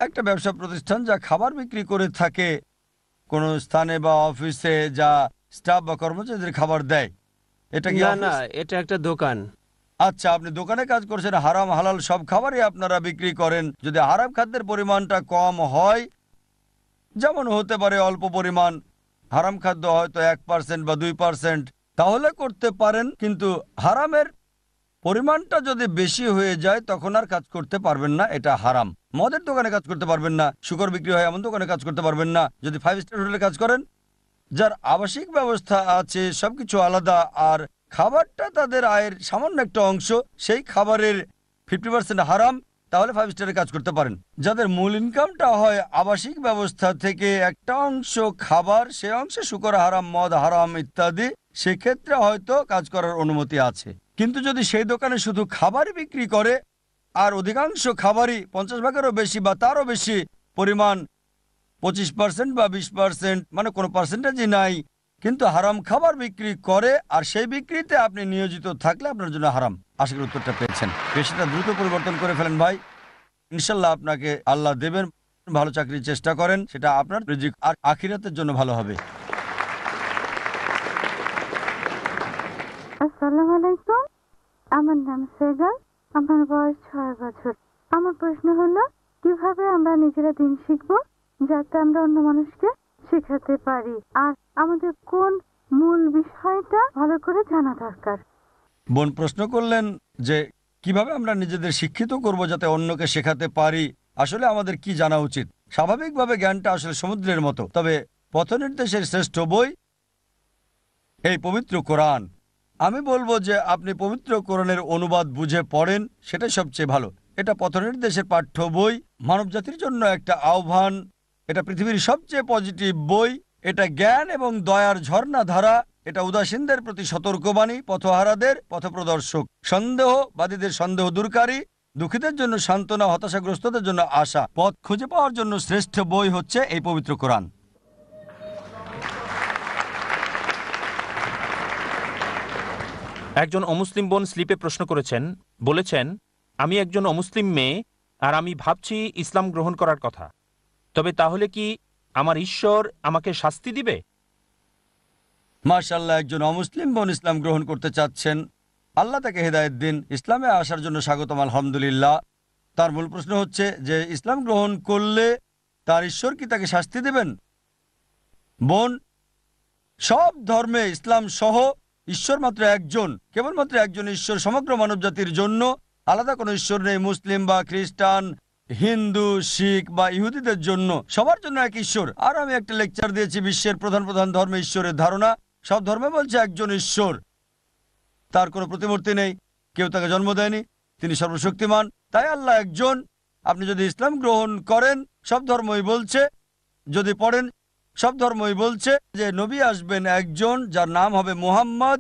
একটা ব্যবসা প্রতিষ্ঠান যা খাবার বিক্রি করে থাকে কোনো স্থানে বা অফিসে, যা স্টাফ বা কর্মচারীদের খাবার দেয়। এটা কি না অফিস? না, এটা একটা দোকান। আচ্ছা, আপনি দোকানে কাজ করছেন, হারাম হালাল সব খাবারই আপনারা বিক্রি করেন। যদি হারাম খাদ্যের পরিমাণটা কম হয়, যেমন হতে পারে অল্প পরিমাণ, হারাম খাদ্য হয়তো 1% বা 2%, তাহলে করতে পারেন। কিন্তু হারামের পরিমাণটা যদি বেশি হয়ে যায় তখন আর কাজ করতে পারবেন না, এটা হারাম। মদের দোকানে কাজ করতে পারবেন না, শুকর বিক্রি হয় এমন দোকানে কাজ করতে পারবেন না। যদি 5 স্টার হোটেলে কাজ করেন, যার আবাসিক ব্যবস্থা আছে, সবকিছু আলাদা, আর খাবারটা তাদের আয়ের সামান্য একটা অংশ, সেই খাবারের 50% হারাম, তাহলে 5 স্টারে কাজ করতে পারেন। যাদের মূল ইনকামটা হয় আবাসিক ব্যবস্থা থেকে, একটা অংশ খাবার, সে অংশে শুকর হারাম, মদ হারাম ইত্যাদি, সেক্ষেত্রে হয়তো কাজ করার অনুমতি আছে। কিন্তু যদি সেই দোকানে শুধু খাবারই বিক্রি করে আর অধিকাংশ খাবারই 50 ভাগেরও বেশি বা তারও বেশি পরিমাণ 25% বা 20%, মানে কোনো পার্সেন্টেজই নাই, কিন্তু হারাম খাবার বিক্রি করে আর সেই বিক্রিতে আপনি নিয়োজিত থাকলে আপনার জন্য হারাম। আশা করি উত্তরটা পেয়েছেন। পেশাটা দ্রুত পরিবর্তন করে ফেলেন ভাই, ইনশাল্লাহ আপনাকে আল্লাহ দেবেন। ভালো চাকরির চেষ্টা করেন, সেটা আপনার রিজিক আর আখিরাতের জন্য ভালো হবে। আসসালামু আলাইকুম, আমার নাম সেগাল, আমার বয়স 6 বছর। আমার প্রশ্ন হলো, কিভাবে আমরা নিজেরা দিন শিখবো যাতে আমরা অন্য মানুষকে শেখাতে পারি, আর আমাদের কোন মূল বিষয়টা ভালো করে জানা দরকার? বোন প্রশ্ন করলেন যে কিভাবে আমরা নিজেদের শিক্ষিত করব যাতে অন্যকে শেখাতে পারি। আসলে আমাদের কি জানা উচিত? স্বাভাবিকভাবে জ্ঞানটা আসলে সমুদ্রের মতো, তবে পথনির্দেশের শ্রেষ্ঠ বই এই পবিত্র কোরআন। আমি বলবো যে আপনি পবিত্র কোরআনের অনুবাদ বুঝে পড়েন, সেটাই সবচেয়ে ভালো। এটা পথনির্দেশের পাঠ্য বই, মানবজাতির জন্য একটা আহ্বান। এটা পৃথিবীর সবচেয়ে পজিটিভ বই। এটা জ্ঞান এবং দয়ার ঝর্ণা ধারা। এটা উদাসীনদের প্রতি সতর্কবাণী, পথহারাদের পথপ্রদর্শক, সন্দেহবাদীদের সন্দেহ দূরকারী, দুঃখীদের জন্য সান্ত্বনা, হতাশাগ্রস্তদের জন্য আশা। পথ খুঁজে পাওয়ার জন্য শ্রেষ্ঠ বই হচ্ছে এই পবিত্র কোরআন। একজন অমুসলিম বোন স্লিপে প্রশ্ন করেছেন, বলেছেন, আমি একজন অমুসলিম মেয়ে আর আমি ভাবছি ইসলাম গ্রহণ করার কথা, তবে তাহলে কি আমার ঈশ্বর আমাকে শাস্তি দিবে? মাশাআল্লাহ, একজন অমুসলিম বোন ইসলাম গ্রহণ করতে চাচ্ছেন, আল্লাহ তাকে হেদায়েত দিন। ইসলামে আসার জন্য স্বাগতম, আলহামদুলিল্লাহ। তার মূল প্রশ্ন হচ্ছে যে ইসলাম গ্রহণ করলে তার ঈশ্বর কি তাকে শাস্তি দেবেন? বোন, সব ধর্মে ইসলাম সহ ঈশ্বর মাত্র একজন, কেবলমাত্র একজন ঈশ্বর সমগ্র মানবজাতির জন্য। আলাদা কোনো ঈশ্বর নেই। মুসলিম বা খ্রিস্টান, হিন্দু, শিখ বা ইহুদিদের জন্য সবার জন্য এক ঈশ্বর। আর আমি একটা লেকচার দিয়েছি বিশ্বের প্রধান প্রধান ধর্মে ঈশ্বরের ধারণা। সব ধর্মে বলছে একজন ঈশ্বর, তার কোনো প্রতিমূর্তি নেই, কেউ তাকে জন্ম দেয়নি, তিনি সর্বশক্তিমান, তাই আল্লাহ একজন। আপনি যদি ইসলাম গ্রহণ করেন, সব ধর্মই বলছে, যদি পড়েন সব ধর্মই বলছে যে নবী আসবেন একজন যার নাম হবে মুহাম্মদ।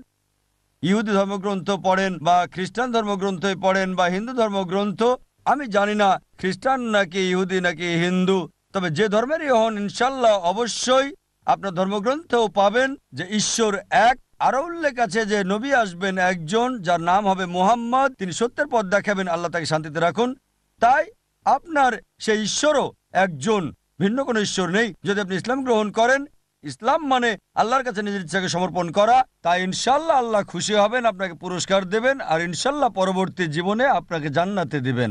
ইহুদি ধর্মগ্রন্থ পড়েন বা খ্রিস্টান ধর্মগ্রন্থই পড়েন বা হিন্দু ধর্মগ্রন্থ, আমি জানি না খ্রিস্টান নাকি ইহুদি নাকি হিন্দু, তবে যে ধর্মেরই হন ইনশাল্লাহ অবশ্যই আপনার ধর্মগ্রন্থেও পাবেন যে ঈশ্বর এক। আরো উল্লেখ আছে যে নবী আসবেন একজন যার নাম হবে মুহাম্মদ, তিনি সত্যের পথ দেখাবেন, আল্লাহ তাকে শান্তিতে রাখুন। তাই আপনার সেই ঈশ্বরও একজন, ভিন্ন কোনো ঈশ্বর নেই। যদি আপনি ইসলাম গ্রহণ করেন, ইসলাম মানে আল্লাহর কাছে নিজের ইচ্ছাকে সমর্পণ করা, তাই ইনশাল্লাহ আল্লাহ খুশি হবেন, আপনাকে পুরস্কার দেবেন, আর ইনশাল্লাহ পরবর্তী জীবনে আপনাকে জান্নাতে দিবেন।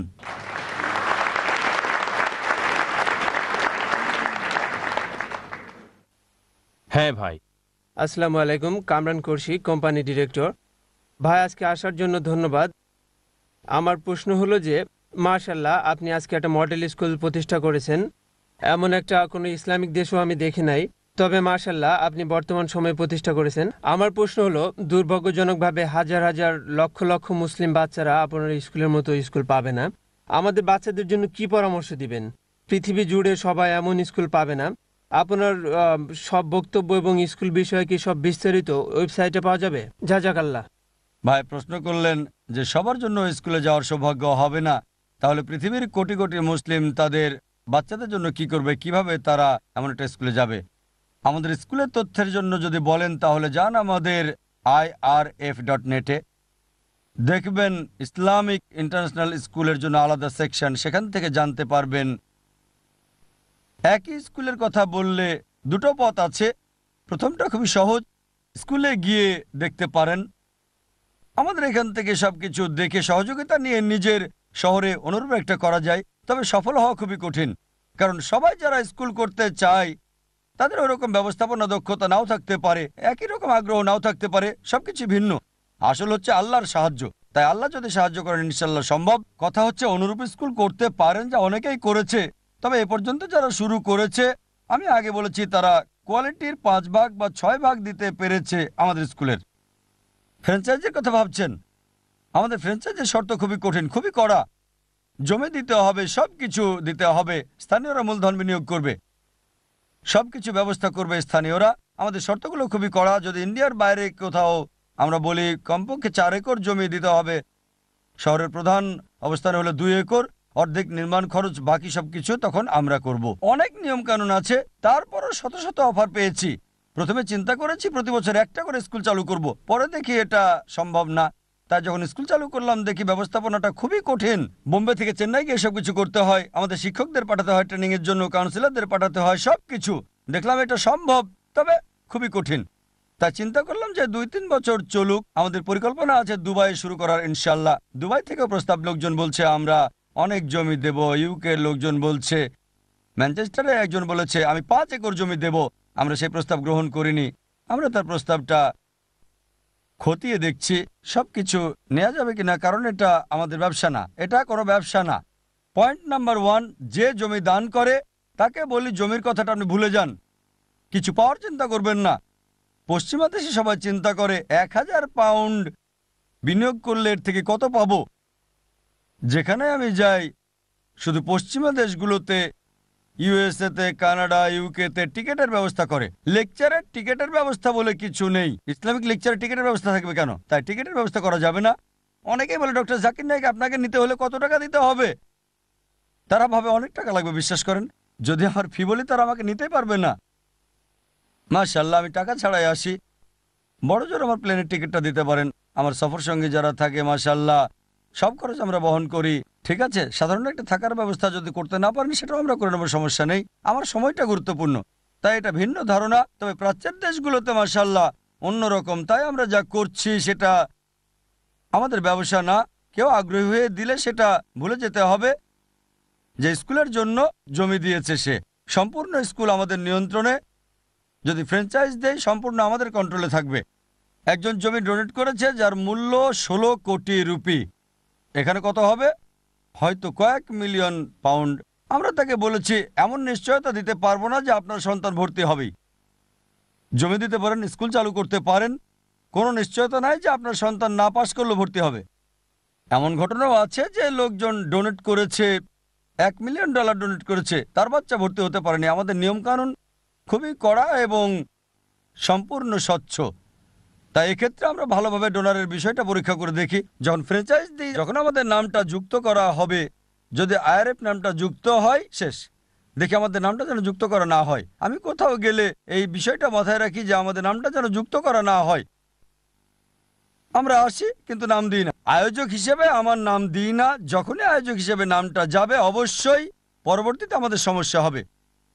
হ্যাঁ ভাই। আসসালামু আলাইকুম, কামরান কুরশি, কোম্পানি ডিরেক্টর। ভাই, আজকে আসার জন্য ধন্যবাদ। আমার প্রশ্ন হলো যে মাশাআল্লাহ, আপনি আজকে একটা মডেল স্কুল প্রতিষ্ঠা করেছেন। এমন একটা কোনো ইসলামিক দেশও আমি দেখি নাই, তবে মাশাআল্লাহ আপনি বর্তমান সময়ে প্রতিষ্ঠা করেছেন। আমার প্রশ্ন হলো, দুর্ভাগ্যজনকভাবে হাজার হাজার লক্ষ লক্ষ মুসলিম বাচ্চারা আপনার স্কুলের মতো স্কুল পাবে না। আমাদের বাচ্চাদের জন্য কি পরামর্শ দিবেন? পৃথিবী জুড়ে সবাই এমন স্কুল পাবে না। আপনার সব বক্তব্য এবং স্কুল বিষয়ে কি সব বিস্তারিত ওয়েবসাইটে পাওয়া যাবে? জাযাকাল্লাহ। ভাই প্রশ্ন করলেন যে সবার জন্য স্কুলে যাওয়ার সৌভাগ্য হবে না, তাহলে পৃথিবীর কোটি কোটি মুসলিম তাদের বাচ্চাদের জন্য কি করবে, কিভাবে তারা এমন একটা স্কুলে যাবে? আমাদের স্কুলের তথ্যের জন্য যদি বলেন তাহলে যান আমাদের irf.net-এ, দেখবেন ইসলামিক ইন্টারন্যাশনাল স্কুলের জন্য আলাদা সেকশন, সেখান থেকে জানতে পারবেন। একই স্কুলের কথা বললে দুটো পথ আছে। প্রথমটা খুবই সহজ, স্কুলে গিয়ে দেখতে পারেন। আমাদের এখান থেকে সবকিছু দেখে সহযোগিতা নিয়ে নিজের শহরে অনুরূপ একটা করা যায়, তবে সফল হওয়া খুবই কঠিন, কারণ সবাই যারা স্কুল করতে চায় তাদের ওরকম ব্যবস্থাপনা দক্ষতা নাও থাকতে পারে, একই রকম আগ্রহ নাও থাকতে পারে, সবকিছু ভিন্ন। আসল হচ্ছে আল্লাহর সাহায্য। তাই আল্লাহ যদি সাহায্য করেন ইনশাল্লাহ সম্ভব। কথা হচ্ছে অনুরূপ স্কুল করতে পারেন, যা অনেকেই করেছে, তবে এ পর্যন্ত যারা শুরু করেছে আমি আগে বলেছি তারা কোয়ালিটির 5 ভাগ বা 6 ভাগ দিতে পেরেছে আমাদের স্কুলের। ফ্র্যাঞ্চাইজির কথা ভাবছেন, আমাদের ফ্র্যাঞ্চাইজির শর্ত খুবই কঠিন, খুবই কড়া। জমি দিতে হবে, সবকিছু দিতে হবে, স্থানীয়রা মূলধন বিনিয়োগ করবে, সবকিছু ব্যবস্থা করবে স্থানীয়রা। আমাদের শর্তগুলো খুবই কড়া। যদি ইন্ডিয়ার বাইরে কোথাও আমরা বলি কমপক্ষে 4 একর জমি দিতে হবে, শহরের প্রধান অবস্থানে হলে 2 একর, অর্ধেক নির্মাণ খরচ, বাকি সবকিছু তখন আমরা করব। অনেক নিয়ম কানুন আছে, তারপরও শত শত অফার পেয়েছি। প্রথমে চিন্তা করেছি প্রতি বছর একটা করে স্কুল চালু করব, পরে দেখি এটা সম্ভব না। তাই যখন স্কুল চালু করলাম দেখি ব্যবস্থাপনাটা খুবই কঠিন। বোম্বে থেকে চেন্নাই গিয়ে সবকিছু করতে হয়, আমাদের শিক্ষকদের পাঠাতে হয় ট্রেনিং এর জন্য, কাউন্সিলরদের পাঠাতে হয়, সবকিছু। দেখলাম এটা সম্ভব, তবে খুবই কঠিন। তাই চিন্তা করলাম যে 2-3 বছর চলুক। আমাদের পরিকল্পনা আছে দুবাই শুরু করার ইনশাল্লাহ। দুবাই থেকেও প্রস্তাব, লোকজন বলছে আমরা অনেক জমি দেব, ইউকে লোকজন বলছে, ম্যানচেস্টারে একজন বলেছে আমি 5 একর জমি দেব। আমরা সেই প্রস্তাব গ্রহণ করিনি, আমরা তার প্রস্তাবটা খতিয়ে দেখছি সবকিছু নেওয়া যাবে কিনা, কারণ এটা আমাদের ব্যবসা না, এটা কোনো ব্যবসা না। পয়েন্ট নাম্বার 1, যে জমি দান করে তাকে বলি জমির কথাটা আপনি ভুলে যান, কিছু পাওয়ার চিন্তা করবেন না। পশ্চিমা দেশে সবাই চিন্তা করে 1000 পাউন্ড বিনিয়োগ করলে এর থেকে কত পাবো। যেখানে আমি যাই শুধু পশ্চিমা দেশগুলোতে, ইউএসএতে, কানাডা, ইউকেতে টিকেটের ব্যবস্থা করে। লেকচারের টিকেটের ব্যবস্থা বলে কিছু নেই। ইসলামিক লেকচারের টিকেটের ব্যবস্থা থাকবে কেন? তাই টিকেটের ব্যবস্থা করা যাবে না। অনেকেই বলে ডক্টর জাকির নায়েক আপনাকে নিতে হলে কত টাকা দিতে হবে। তারা ভাবে অনেক টাকা লাগবে। বিশ্বাস করেন, যদি আমার ফি বলি তারা আমাকে নিতেই পারবে না। মাশাআল্লাহ, আমি টাকা ছাড়াই আসি। বড় জোর আমার প্লেনের টিকিটটা দিতে পারেন। আমার সফর সঙ্গী যারা থাকে মাশাআল্লাহ সব খরচ আমরা বহন করি। ঠিক আছে, সাধারণ একটা থাকার ব্যবস্থা যদি করতে না পারেন সেটাও আমরা করে নেবো, সমস্যা নেই। আমার সময়টা গুরুত্বপূর্ণ, তাই এটা ভিন্ন ধারণা। তবে প্রাচ্যের দেশগুলোতে মাশাআল্লাহ অন্যরকম। তাই আমরা যা করছি সেটা আমাদের ব্যবসা না। কেউ আগ্রহী হয়ে দিলে সেটা ভুলে যেতে হবে যে স্কুলের জন্য জমি দিয়েছে সে। সম্পূর্ণ স্কুল আমাদের নিয়ন্ত্রণে। যদি ফ্র্যাঞ্চাইজ দেয় সম্পূর্ণ আমাদের কন্ট্রোলে থাকবে। একজন জমি ডোনেট করেছে যার মূল্য 16 কোটি রুপি। এখানে কত হবে? হয়তো কয়েক মিলিয়ন পাউন্ড। আমরা তাকে বলেছি এমন নিশ্চয়তা দিতে পারবো না যে আপনার সন্তান ভর্তি হবেই। জমি দিতে পারেন, স্কুল চালু করতে পারেন, কোনো নিশ্চয়তা নাই যে আপনার সন্তান না পাস করলে ভর্তি হবে। এমন ঘটনাও আছে যে লোকজন ডোনেট করেছে, $1 মিলিয়ন ডোনেট করেছে, তার বাচ্চা ভর্তি হতে পারেনি। আমাদের নিয়মকানুন খুবই কড়া এবং সম্পূর্ণ স্বচ্ছ। তাই এক্ষেত্রে আমরা ভালোভাবে ডোনারের বিষয়টা পরীক্ষা করে দেখি। যখন ফ্র্যাঞ্চাইজ দিই, যখন আমাদের নামটা যুক্ত করা হবে, যদি আইআরএফ নামটা যুক্ত হয় শেষ। দেখি আমাদের নামটা যেন যুক্ত করা না হয়। আমি কোথাও গেলে এই বিষয়টা মাথায় রাখি যে আমাদের নামটা যেন যুক্ত করা না হয়। আমরা আসি কিন্তু নাম দিই না, আয়োজক হিসেবে আমার নাম দিই না। যখনই আয়োজক হিসেবে নামটা যাবে অবশ্যই পরবর্তীতে আমাদের সমস্যা হবে।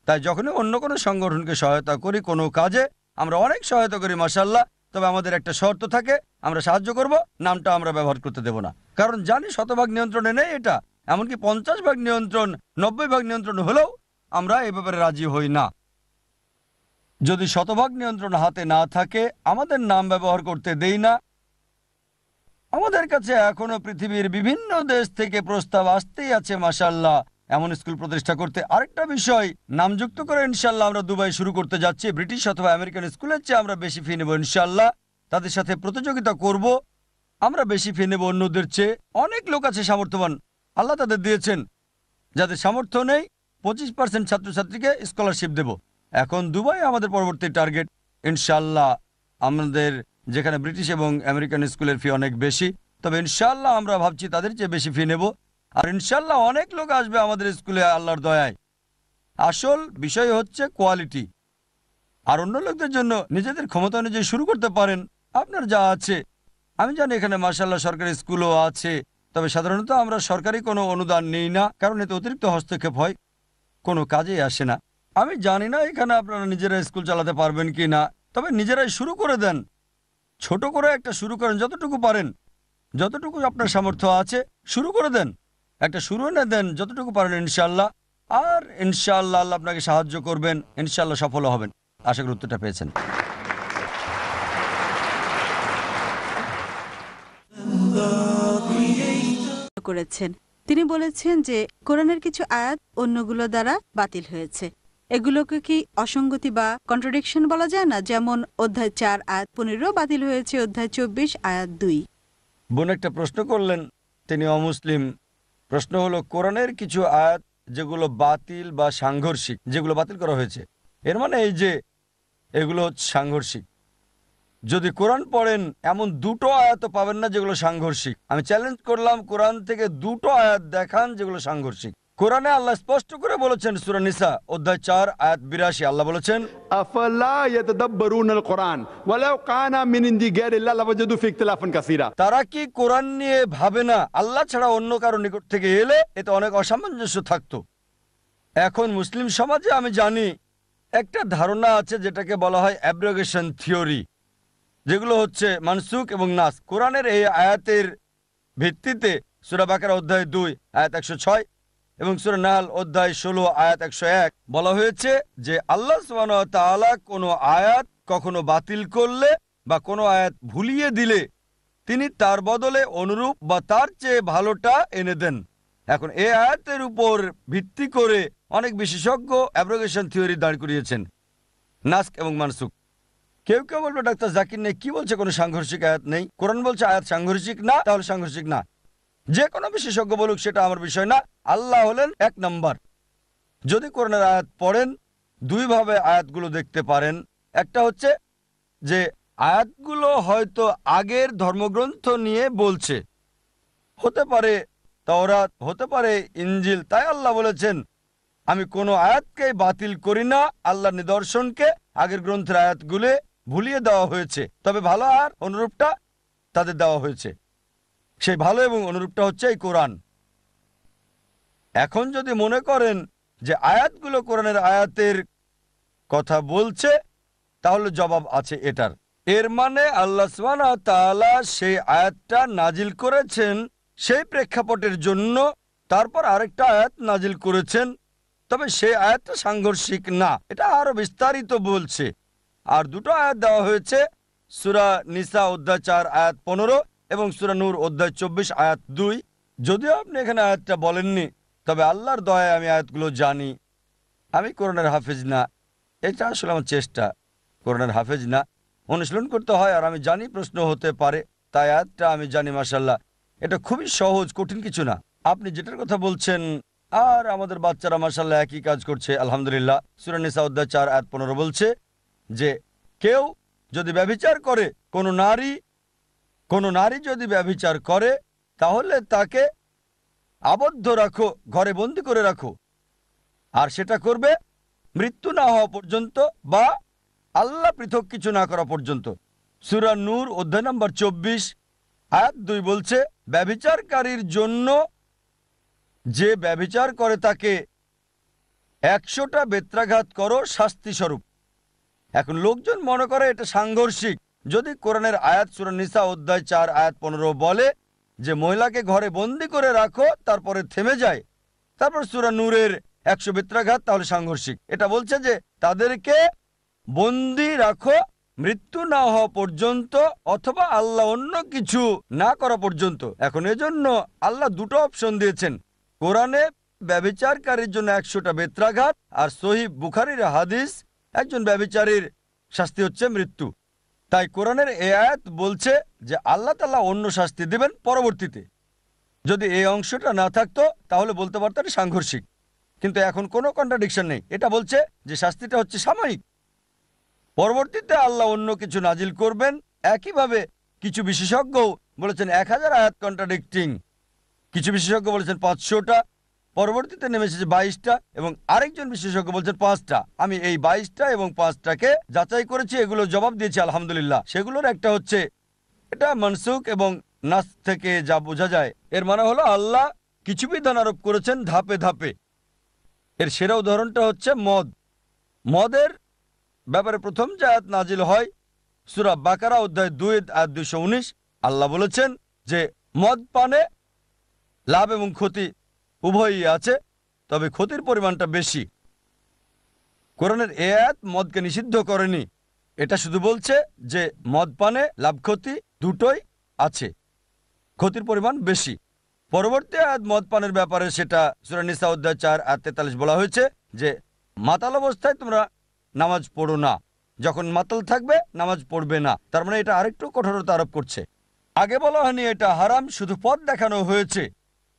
তাই যখনই অন্য কোনো সংগঠনকে সহায়তা করি কোনো কাজে, আমরা অনেক সহায়তা করি মাশাআল্লাহ, তবে আমাদের একটা শর্ত থাকে, আমরা সাহায্য করব, নামটা আমরা ব্যবহার করতে দেব না। কারণ জানি শতভাগ নিয়ন্ত্রণে নেই এটা, এমনকি 50 ভাগ নিয়ন্ত্রণ, 90 ভাগ নিয়ন্ত্রণ হলেও আমরা এ ব্যাপারে রাজি হই না। যদি শতভাগ নিয়ন্ত্রণ হাতে না থাকে আমাদের নাম ব্যবহার করতে দেই না। আমাদের কাছে এখনো পৃথিবীর বিভিন্ন দেশ থেকে প্রস্তাব আসতেই আছে মাশাআল্লাহ এমন স্কুল প্রতিষ্ঠা করতে। আরেকটা বিষয়, নামযুক্ত করে ইনশাআল্লাহ আমরা দুবাই শুরু করতে যাচ্ছি। ব্রিটিশ অথবা আমেরিকান স্কুলের চেয়ে আমরা বেশি ফি নেব ইনশাআল্লাহ। তাদের সাথে প্রতিযোগিতা করব, আমরা বেশি ফি নেব অন্যদের চেয়ে। অনেক লোক আছে সামর্থ্যবান, আল্লাহ তাদের দিয়েছেন। যাদের সামর্থ্য নেই 25% ছাত্রছাত্রীকে স্কলারশিপ দেব। এখন দুবাই আমাদের পরবর্তী টার্গেট ইনশাআল্লাহ। আমাদের যেখানে ব্রিটিশ এবং আমেরিকান স্কুলের ফি অনেক বেশি, তবে ইনশাআল্লাহ আমরা ভাবছি তাদের চেয়ে বেশি ফি নেব। আর ইনশাআল্লাহ অনেক লোক আসবে আমাদের স্কুলে আল্লাহর দয়ায়। আসল বিষয় হচ্ছে কোয়ালিটি। আর অন্য লোকদের জন্য নিজেদের ক্ষমতা অনুযায়ী শুরু করতে পারেন আপনার যা আছে। আমি জানি এখানে মাশাআল্লাহ সরকারি স্কুলও আছে, তবে সাধারণত আমরা সরকারি কোনো অনুদান নেই না, কারণ এতে অতিরিক্ত হস্তক্ষেপ হয়, কোনো কাজেই আসে না। আমি জানি না এখানে আপনারা নিজেরা স্কুল চালাতে পারবেন কি না, তবে নিজেরাই শুরু করে দেন। ছোট করে একটা শুরু করেন, যতটুকু পারেন, যতটুকু আপনার সামর্থ্য আছে শুরু করে দেন। একটা শুরু এনে দেন যতটুকু পারেন ইনশাআল্লাহ। আর ইনশাআল্লাহ আল্লাহ আপনাকে সাহায্য করবেন, ইনশাআল্লাহ সফল হবেন। আশা করি উত্তরটা পেয়েছেন। করেছেন তিনি বলেছেন যে কোরআনের কিছু আয়াত অন্যগুলো দ্বারা বাতিল হয়েছে। এগুলোকে কি অসঙ্গতি বা কন্ট্রাডিকশন বলা যায় না? যেমন অধ্যায় 4 আয়াত 15 বাতিল হয়েছে অধ্যায় 24 আয়াত 2। বোন একটা প্রশ্ন করলেন, তিনি অমুসলিম। প্রশ্ন হলো কোরআনের কিছু আয়াত যেগুলো বাতিল বা সাংঘর্ষিক, যেগুলো বাতিল করা হয়েছে, এর মানে এই যে এগুলো সাংঘর্ষিক। যদি কোরআন পড়েন এমন দুটো আয়াত পাবেন না যেগুলো সাংঘর্ষিক। আমি চ্যালেঞ্জ করলাম কোরআন থেকে দুটো আয়াত দেখান যেগুলো সাংঘর্ষিক। কোরআনে আল্লাহ স্পষ্ট করে বলেছেন, সূরা নিসা অধ্যায় 4 আয়াত 82 আল্লাহ বলেছেন, আফালা ইয়াতাদাব্বারুনাল কুরআন ওয়ালাউ কানা মিন ইনদি গায়রিল্লাহ লাওয়াজাদু ফি ইখতিলাফান কাসীরা। তারা কি কোরআন নিয়ে ভাবে না আল্লাহ ছাড়া অন্য কারো নিকট থেকে এলে এতে অনেক অসামঞ্জস্য থাকতো। এখন মুসলিম সমাজে আমি জানি একটা ধারণা আছে যেটাকে বলা হয় অ্যাব্রোগেশন থিওরি, যেগুলো হচ্ছে মানসুখ এবং নাস। কোরআনের এই আয়াতের ভিত্তিতে সূরা বাকারা অধ্যায় 2 আয়াত 106 এবং সূরা নাহল অধ্যায় 16 আয়াত 101 বলা হয়েছে যে আল্লাহ সুবহানাহু ওয়া তাআলা কোনো আয়াত কখনো বাতিল করলে বা কোনো আয়াত ভুলিয়ে দিলে তিনি তার বদলে অনুরূপ বা তার চেয়ে ভালোটা এনে দেন। এখন এই আয়াতের উপর ভিত্তি করে অনেক বিশেষজ্ঞ অ্যাব্রোগেশন থিওরি দাঁড় করিয়েছেন, নাস্ক এবং মানসুখ। কেউ কেউ বলবে ডাক্তার জাকির নেই, কি বলছে কোনো সাংঘর্ষিক আয়াত নেই? কোরআন বলছে আয়াত সাংঘর্ষিক না, তাহলে সাংঘর্ষিক না। যে কোনো বিশেষজ্ঞ বলুক, সেটা আমার বিষয় না। আল্লাহ হলেন 1 নম্বর। যদি কোরআনের আয়াত পড়েন দুইভাবে আয়াতগুলো দেখতে পারেন। একটা হচ্ছে যে আয়াতগুলো হয়তো আগের ধর্মগ্রন্থ নিয়ে বলছে, হতে পারে তাওরাত, হতে পারে ইনজিল। তাই আল্লাহ বলেছেন আমি কোনো আয়াতকে বাতিল করি না, আল্লাহর নিদর্শনকে আগের গ্রন্থের আয়াতগুলো ভুলিয়ে দেওয়া হয়েছে, তবে ভালো আর অনুরূপটা তাদের দেওয়া হয়েছে। সেই ভালো এবং অনুরূপটা হচ্ছে এই কোরআন। এখন যদি মনে করেন যে আয়াতগুলো কোরআনের আয়াতের কথা বলছে, তাহলে জবাব আছে এটার। এর মানে আল্লাহ সুবহানাহু ওয়া তাআলা সেই আয়াতটা নাজিল করেছেন সেই প্রেক্ষাপটের জন্য, তারপর আরেকটা আয়াত নাজিল করেছেন, তবে সেই আয়াতটা সাংঘর্ষিক না, এটা আরো বিস্তারিত বলছে। আর দুটো আয়াত দেওয়া হয়েছে, সূরা নিসা অধ্যায় 4 আয়াত 15 এবং সূরা নূর অধ্যায় 24 আয়াত 2। যদিও আপনি এখানে আয়াতটা বলেননি, তবে আল্লাহর দয়ায় আমি আয়াতগুলো জানি। আমি কোরআনের হাফেজ না, এটা আসলে আমার চেষ্টা। কোরআনের হাফেজ না, অনুশীলন করতে হয়, আর আমি জানি প্রশ্ন হতে পারে, তাই আয়াতটা আমি জানি মাশাআল্লাহ। এটা খুবই সহজ, কঠিন কিছু না। আপনি যেটার কথা বলছেন আর আমাদের বাচ্চারা মাশাআল্লাহ একই কাজ করছে আলহামদুলিল্লাহ। সূরা নিসা অধ্যায় 4 আয়াত 15 বলছে যে কেউ যদি ব্যভিচার করে, কোনো নারী যদি ব্যভিচার করে তাহলে তাকে আবদ্ধ রাখো, ঘরে বন্দি করে রাখো, আর সেটা করবে মৃত্যু না হওয়া পর্যন্ত বা আল্লাহ পৃথক কিছু না করা পর্যন্ত। সূরা নূর অধ্যায় নম্বর 24 আয়াত 2 বলছে ব্যভিচারকারীর জন্য যে ব্যভিচার করে তাকে 100টা বেত্রাঘাত করো শাস্তি স্বরূপ। এখন লোকজন মনে করে এটা সাংঘর্ষিক। যদি কোরআনের আয়াত সূরা নিসা অধ্যায় 4 আয়াত 15 বলে যে মহিলাকে ঘরে বন্দি করে রাখো, তারপরে থেমে যায়, তারপর সূরা নূরের 100 বেত্রাঘাত, তাহলে সাংঘর্ষিক। এটা বলছে যে তাদেরকে বন্দি রাখো মৃত্যু না হওয়া পর্যন্ত অথবা আল্লাহ অন্য কিছু না করা পর্যন্ত। এখন এজন্য আল্লাহ দুটো অপশন দিয়েছেন। কোরআনে ব্যভিচারকারীর জন্য 100টা বেত্রাঘাত, আর সহিহ বুখারীর হাদিস একজন ব্যভিচারীর শাস্তি হচ্ছে মৃত্যু। তাই কোরআনের এই আয়াত বলছে যে আল্লাহ তাআলা অন্য শাস্তি দিবেন পরবর্তীতে। যদি এই অংশটা না থাকতো তাহলে বলতে পারতেন সাংঘর্ষিক, কিন্তু এখন কোনো কন্ট্রাডিকশন নেই। এটা বলছে যে শাস্তিটা হচ্ছে সাময়িক, পরবর্তীতে আল্লাহ অন্য কিছু নাজিল করবেন। একইভাবে কিছু বিশেষজ্ঞ বলেছেন 1000 আয়াত কন্ট্রাডিক্টিং, কিছু বিশেষজ্ঞ বলেছেন 500টা, পরবর্তীতে নেমে এসেছে 22টা, এবং আরেকজন বিশেষজ্ঞ বলছেন 5টা। আমি এই 22টা এবং 5টাকে যাচাই করেছি, এগুলো জবাব দিয়েছি আলহামদুলিল্লাহ। সেগুলোর একটা হচ্ছে এটা মনসুখ এবং নাস থেকে যা বোঝা যায়, এর মানে হলো আল্লাহ কিছু বিধান আরোপ করেছেন ধাপে ধাপে। এর সেরা উদাহরণটা হচ্ছে মদের ব্যাপারে প্রথম যে আয়াত নাজিল হয় সূরা বাকারা অধ্যায় 2 আয়াত 219, আল্লাহ বলেছেন যে মদ পানে লাভ এবং ক্ষতি উভয়ই আছে, তবে ক্ষতির পরিমাণটা বেশি। কোরআনের এই আয়াত মদকে নিষিদ্ধ করেনি, এটা শুধু বলছে যে মদ পানে লাভ ক্ষতি দুটোই আছে, ক্ষতির পরিমাণ বেশি। পরবর্তী আয়াত মদ পানের ব্যাপারে, সেটা সূরা নিসা অধ্যায় 4 আয়াত 43 বলা হয়েছে যে মাতাল অবস্থায় তোমরা নামাজ পড়ো না, যখন মাতাল থাকবে নামাজ পড়বে না। তার মানে এটা আরেকটু কঠোরতা আরোপ করছে। আগে বলা হয়নি এটা হারাম, শুধু পথ দেখানো হয়েছে।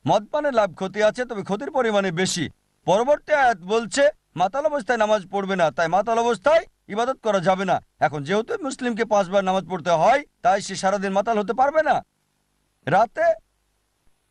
মদ পানে লাভ ক্ষতি আছে, তবে ক্ষতির পরিমাণে বেশি। পরবর্তী আয়াত বলছে মাতাল অবস্থায় নামাজ পড়বে না, তাই মাতাল অবস্থায় ইবাদত করা যাবে না। এখন যেহেতু মুসলিমকে 5 বার নামাজ পড়তে হয়, তাই সে সারাদিন মাতাল হতে পারবে না, রাতে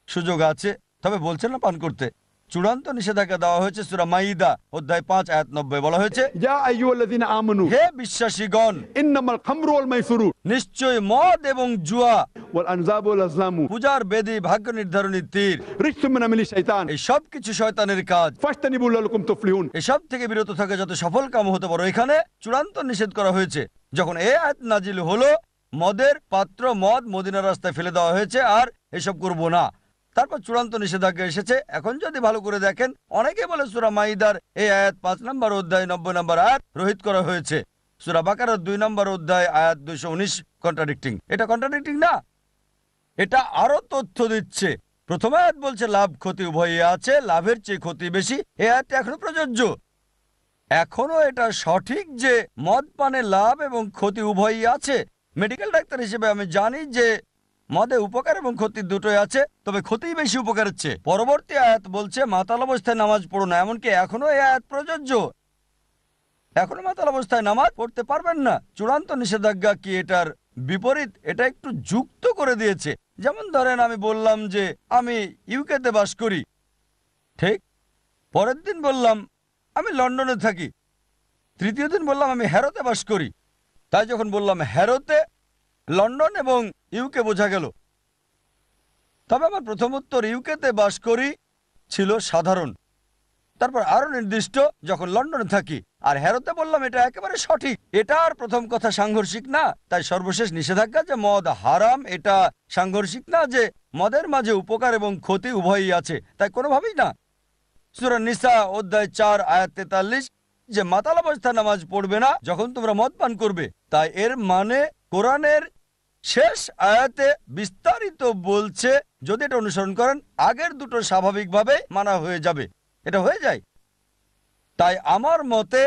সুযোগ আছে, তবে বলছে না পান করতে। চূড়ান্ত নিষেধাজ্ঞা দেওয়া হয়েছে সূরা মাইদা অধ্যায় 5 আয়াত 90 বলা হয়েছে ইয়া আইয়ুহাল্লাযীনা আমানু, হে বিশ্বাসীগণ, ইন্নামাল খামরু ওয়াল মাইসিরু, নিশ্চয় মদ এবং জুয়া, ওয়াল আনজাবু ওয়াল আজলামু, পূজার বেদী, ভাগ্য নির্ধারণী তীর, রিজসুম মিন আমালি শাইতান, এই সব কিছু শয়তানের কাজ, ফাজতানিবু লাকুম তুফলিহুন। এসব থেকে বিরত থাকা যাতে সফল কাম হতে পারো, এখানে চূড়ান্ত নিষেধ করা হয়েছে। যখন এই আয়াত নাজিল হলো, মদের পাত্র মদ মদিনার রাস্তায় ফেলে দেওয়া হয়েছে, আর এসব করব না। তারপর চূড়ান্ত নিষেধাজ্ঞা এসেছে। এখন যদি ভালো করে দেখেন, অনেকে বলে সূরা মাইদার এই আয়াত 5 নম্বর অধ্যায় 90 নম্বর আয়াত রহিত করা হয়েছে, সূরা বাকারার 2 নম্বর অধ্যায় আয়াত 219 কন্ট্রাডিক্টিং। এটা কন্ট্রাডিক্টিং না, এটা আরো তথ্য দিচ্ছে। প্রথম আয়াত বলছে লাভ ক্ষতি উভয়ই আছে, লাভের চেয়ে ক্ষতি বেশি। এই আয়াতটা এখনো প্রযোজ্য। এখনো এটা সঠিক যে মদ পানে লাভ এবং ক্ষতি উভয়ই আছে। মেডিকেল ডাক্তার হিসেবে আমি জানি যে মদে উপকার এবং ক্ষতি দুটোই আছে, তবে ক্ষতিই বেশি উপকারের চেয়ে। পরবর্তী আয়াত বলছে মাতাল অবস্থায় নামাজ পড়ো না, এমনকি এখনো এই আয়াত প্রযোজ্য। এখনো মাতাল অবস্থায় নামাজ পড়তে পারবেন না। চূড়ান্ত নিষেধাজ্ঞা কি এটার বিপরীত? এটা একটু যুক্ত করে দিয়েছে। যেমন ধরেন আমি বললাম যে আমি ইউকেতে বাস করি, ঠিক? পরের দিন বললাম আমি লন্ডনে থাকি, তৃতীয় দিন বললাম আমি হ্যারোতে বাস করি। তাই যখন বললাম হ্যারোতে, লন্ডন এবং ইউকে বোঝা গেল। তবে আমার প্রথম উত্তর ইউকেতে বাস করি ছিল সাধারণ, তারপর আরো নির্দিষ্ট যখন লন্ডনে থাকি, আর হ্যারোতে বললাম এটা একেবারে সঠিক। এটা আর প্রথম কথা সাংঘর্ষিক না। তাই সর্বশেষ নিষেধাজ্ঞা যে মদ হারাম, এটা সাংঘর্ষিক না যে মদের মাঝে উপকার এবং ক্ষতি উভয়ই আছে, তাই কোনোভাবেই না। সূরা নিসা অধ্যায় 4 আয়াত 43 যে মাতাল অবস্থায় নামাজ পড়বে না যখন তোমরা মদ পান করবে, তাই এর মানে কোরআনের শেষ আয়াতে বিস্তারিত বলছে যদি এটা অনুসরণ করেন আগের দুটো স্বাভাবিকভাবে মানা হয়ে যাবে। এটা হয়ে যায়। তাই আমার মতে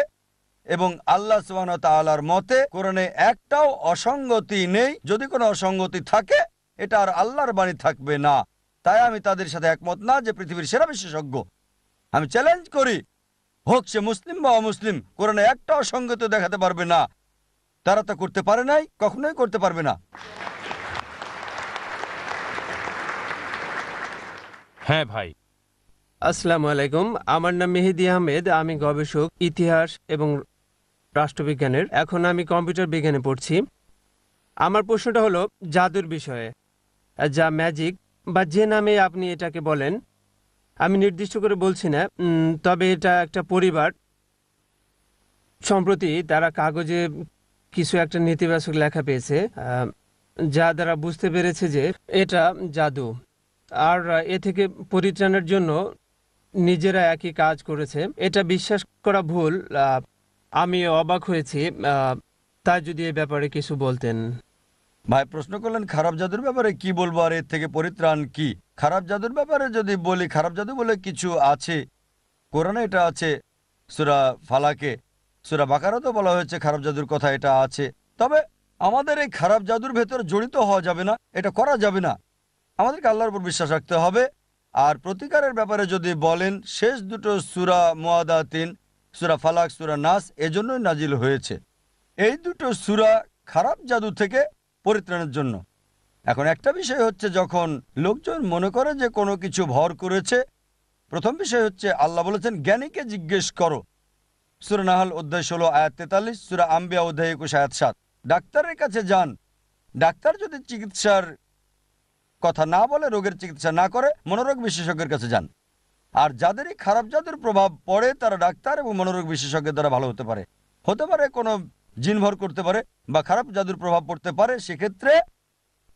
এবং আল্লাহ সুবহানাহু ওয়া তাআলার মতে কোরআনে একটাও অসঙ্গতি নেই। যদি কোনো অসঙ্গতি থাকে এটা আর আল্লাহর বাণী থাকবে না। তাই আমি তাদের সাথে একমত না যে পৃথিবীর সেরা বিশেষজ্ঞ। আমি চ্যালেঞ্জ করি, হোক সে মুসলিম বা অমুসলিম, কোরআনে একটা অসঙ্গত দেখাতে পারবে না। তারা তা করতে পারে নাই, কখনোই করতে পারবে না। হ্যাঁ ভাই। আসসালামু আলাইকুম, আমার নাম মেহেদি আহমেদ। আমি গবেষক ইতিহাস এবং রাষ্ট্রবিজ্ঞানের। এখন আমি কম্পিউটার বিজ্ঞানে পড়ছি। আমার প্রশ্নটা হলো জাদুর বিষয়ে, যা ম্যাজিক বা যে নামে আপনি এটাকে বলেন, আমি নির্দিষ্ট করে বলছি না। তবে এটা একটা পরিবার। সম্প্রতি তারা কাগজে কিছু একটা নেতিবাচক লেখা পেয়েছে, যা দ্বারা বুঝতে পেরেছে যে এটা জাদু। আর এ থেকে পরিত্রাণের জন্য নিজেরা একই কাজ করেছে। এটা বিশ্বাস করা ভুল। আমি অবাক হয়েছি। তাই যদি এ ব্যাপারে কিছু বলতেন। ভাই প্রশ্ন করলেন খারাপ জাদুর ব্যাপারে কি বলবো আর এর থেকে পরিত্রাণ কি। খারাপ জাদুর ব্যাপারে যদি বলি, খারাপ জাদু বলে কিছু আছে, কোরআনে এটা আছে, সূরা ফালাকে, সূরা বাকারাতেও বলা হয়েছে খারাপ জাদুর কথা, এটা আছে। তবে আমাদের এই খারাপ জাদুর ভেতর জড়িত হওয়া যাবে না, এটা করা যাবে না। আমাদেরকে আল্লাহর উপর বিশ্বাস রাখতে হবে। আর প্রতিকারের ব্যাপারে যদি বলেন, শেষ দুটো সূরা মুআদাতিন, সূরা ফালাক, সূরা নাস এজন্যই নাজিল হয়েছে। এই দুটো সূরা খারাপ জাদু থেকে পরিত্রাণের জন্য। এখন একটা বিষয় হচ্ছে, যখন লোকজন মনে করে যে কোনো কিছু ভর করেছে, প্রথম বিষয় হচ্ছে আল্লাহ বলেছেন জ্ঞানীকে জিজ্ঞেস করো। সূরা নাহল অধ্যায় 16 আয়াত 43, সূরা আম্বিয়া অধ্যায় 21 আয়াত 7। ডাক্তারের কাছে যান, ডাক্তার যদি চিকিৎসার কথা না বলে, রোগের চিকিৎসা না করে, মনোরোগ বিশেষজ্ঞের কাছে যান। আর যাদেরই খারাপ জাদুর প্রভাব পড়ে তারা ডাক্তার এবং মনোরোগ বিশেষজ্ঞের দ্বারা ভালো হতে পারে কোনো জিন ভর করতে পারে বা খারাপ জাদুর প্রভাব পড়তে পারে। সেক্ষেত্রে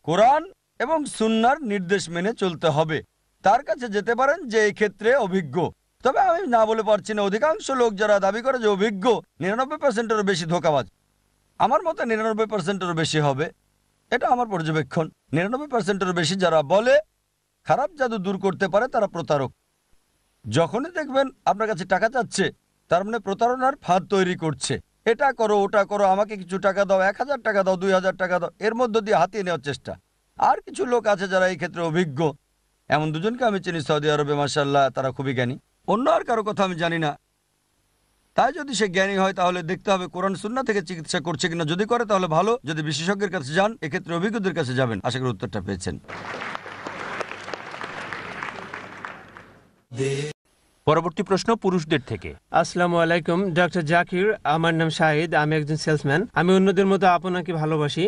কোরআন এবং সুন্নাহর নির্দেশ মেনে চলতে হবে। তার কাছে যেতে পারেন যে এই ক্ষেত্রে অভিজ্ঞ। তবে আমি না বলে পারছি না, অধিকাংশ লোক যারা দাবি করে যে অভিজ্ঞ, 99%-এরও বেশি ধোঁকাবাজ। আমার মতে 99%-এরও বেশি হবে, এটা আমার পর্যবেক্ষণ। 99%-এরও বেশি যারা বলে খারাপ জাদু দূর করতে পারে তারা প্রতারক। যখনই দেখবেন আপনার কাছে টাকা চাচ্ছে, তার মানে প্রতারণার ফাঁদ তৈরি করছে। এটা করো, ওটা করো, আমাকে কিছু টাকা দাও, 1000 টাকা দাও, 2000 টাকা দাও, এর মধ্য দিয়ে হাতিয়ে নেওয়ার চেষ্টা। আর কিছু লোক আছে যারা এই ক্ষেত্রে অভিজ্ঞ। এমন দুজনকে আমি চিনি সৌদি আরবে, মাশাআল্লাহ, তারা খুবই জ্ঞানী। অন্য আর কারো কথা আমি জানি না। তাই যদি সে জ্ঞানী হয় তাহলে দেখতে হবে কোরআন সুন্নাহ থেকে চিকিৎসা করছে কিনা। যদি করে তাহলে ভালো, যদি বিশেষজ্ঞের কাছে যান, এক্ষেত্রে অভিজ্ঞদের কাছে যাবেন। আশা করি উত্তরটা পেয়েছেন। পরবর্তী প্রশ্ন পুরুষদের থেকে। আসসালামু আলাইকুম ডক্টর জাকির, আমার নাম শাহিদ। আমি একজন সেলসম্যান। আমি অন্যদের মতো আপনাকে ভালোবাসি।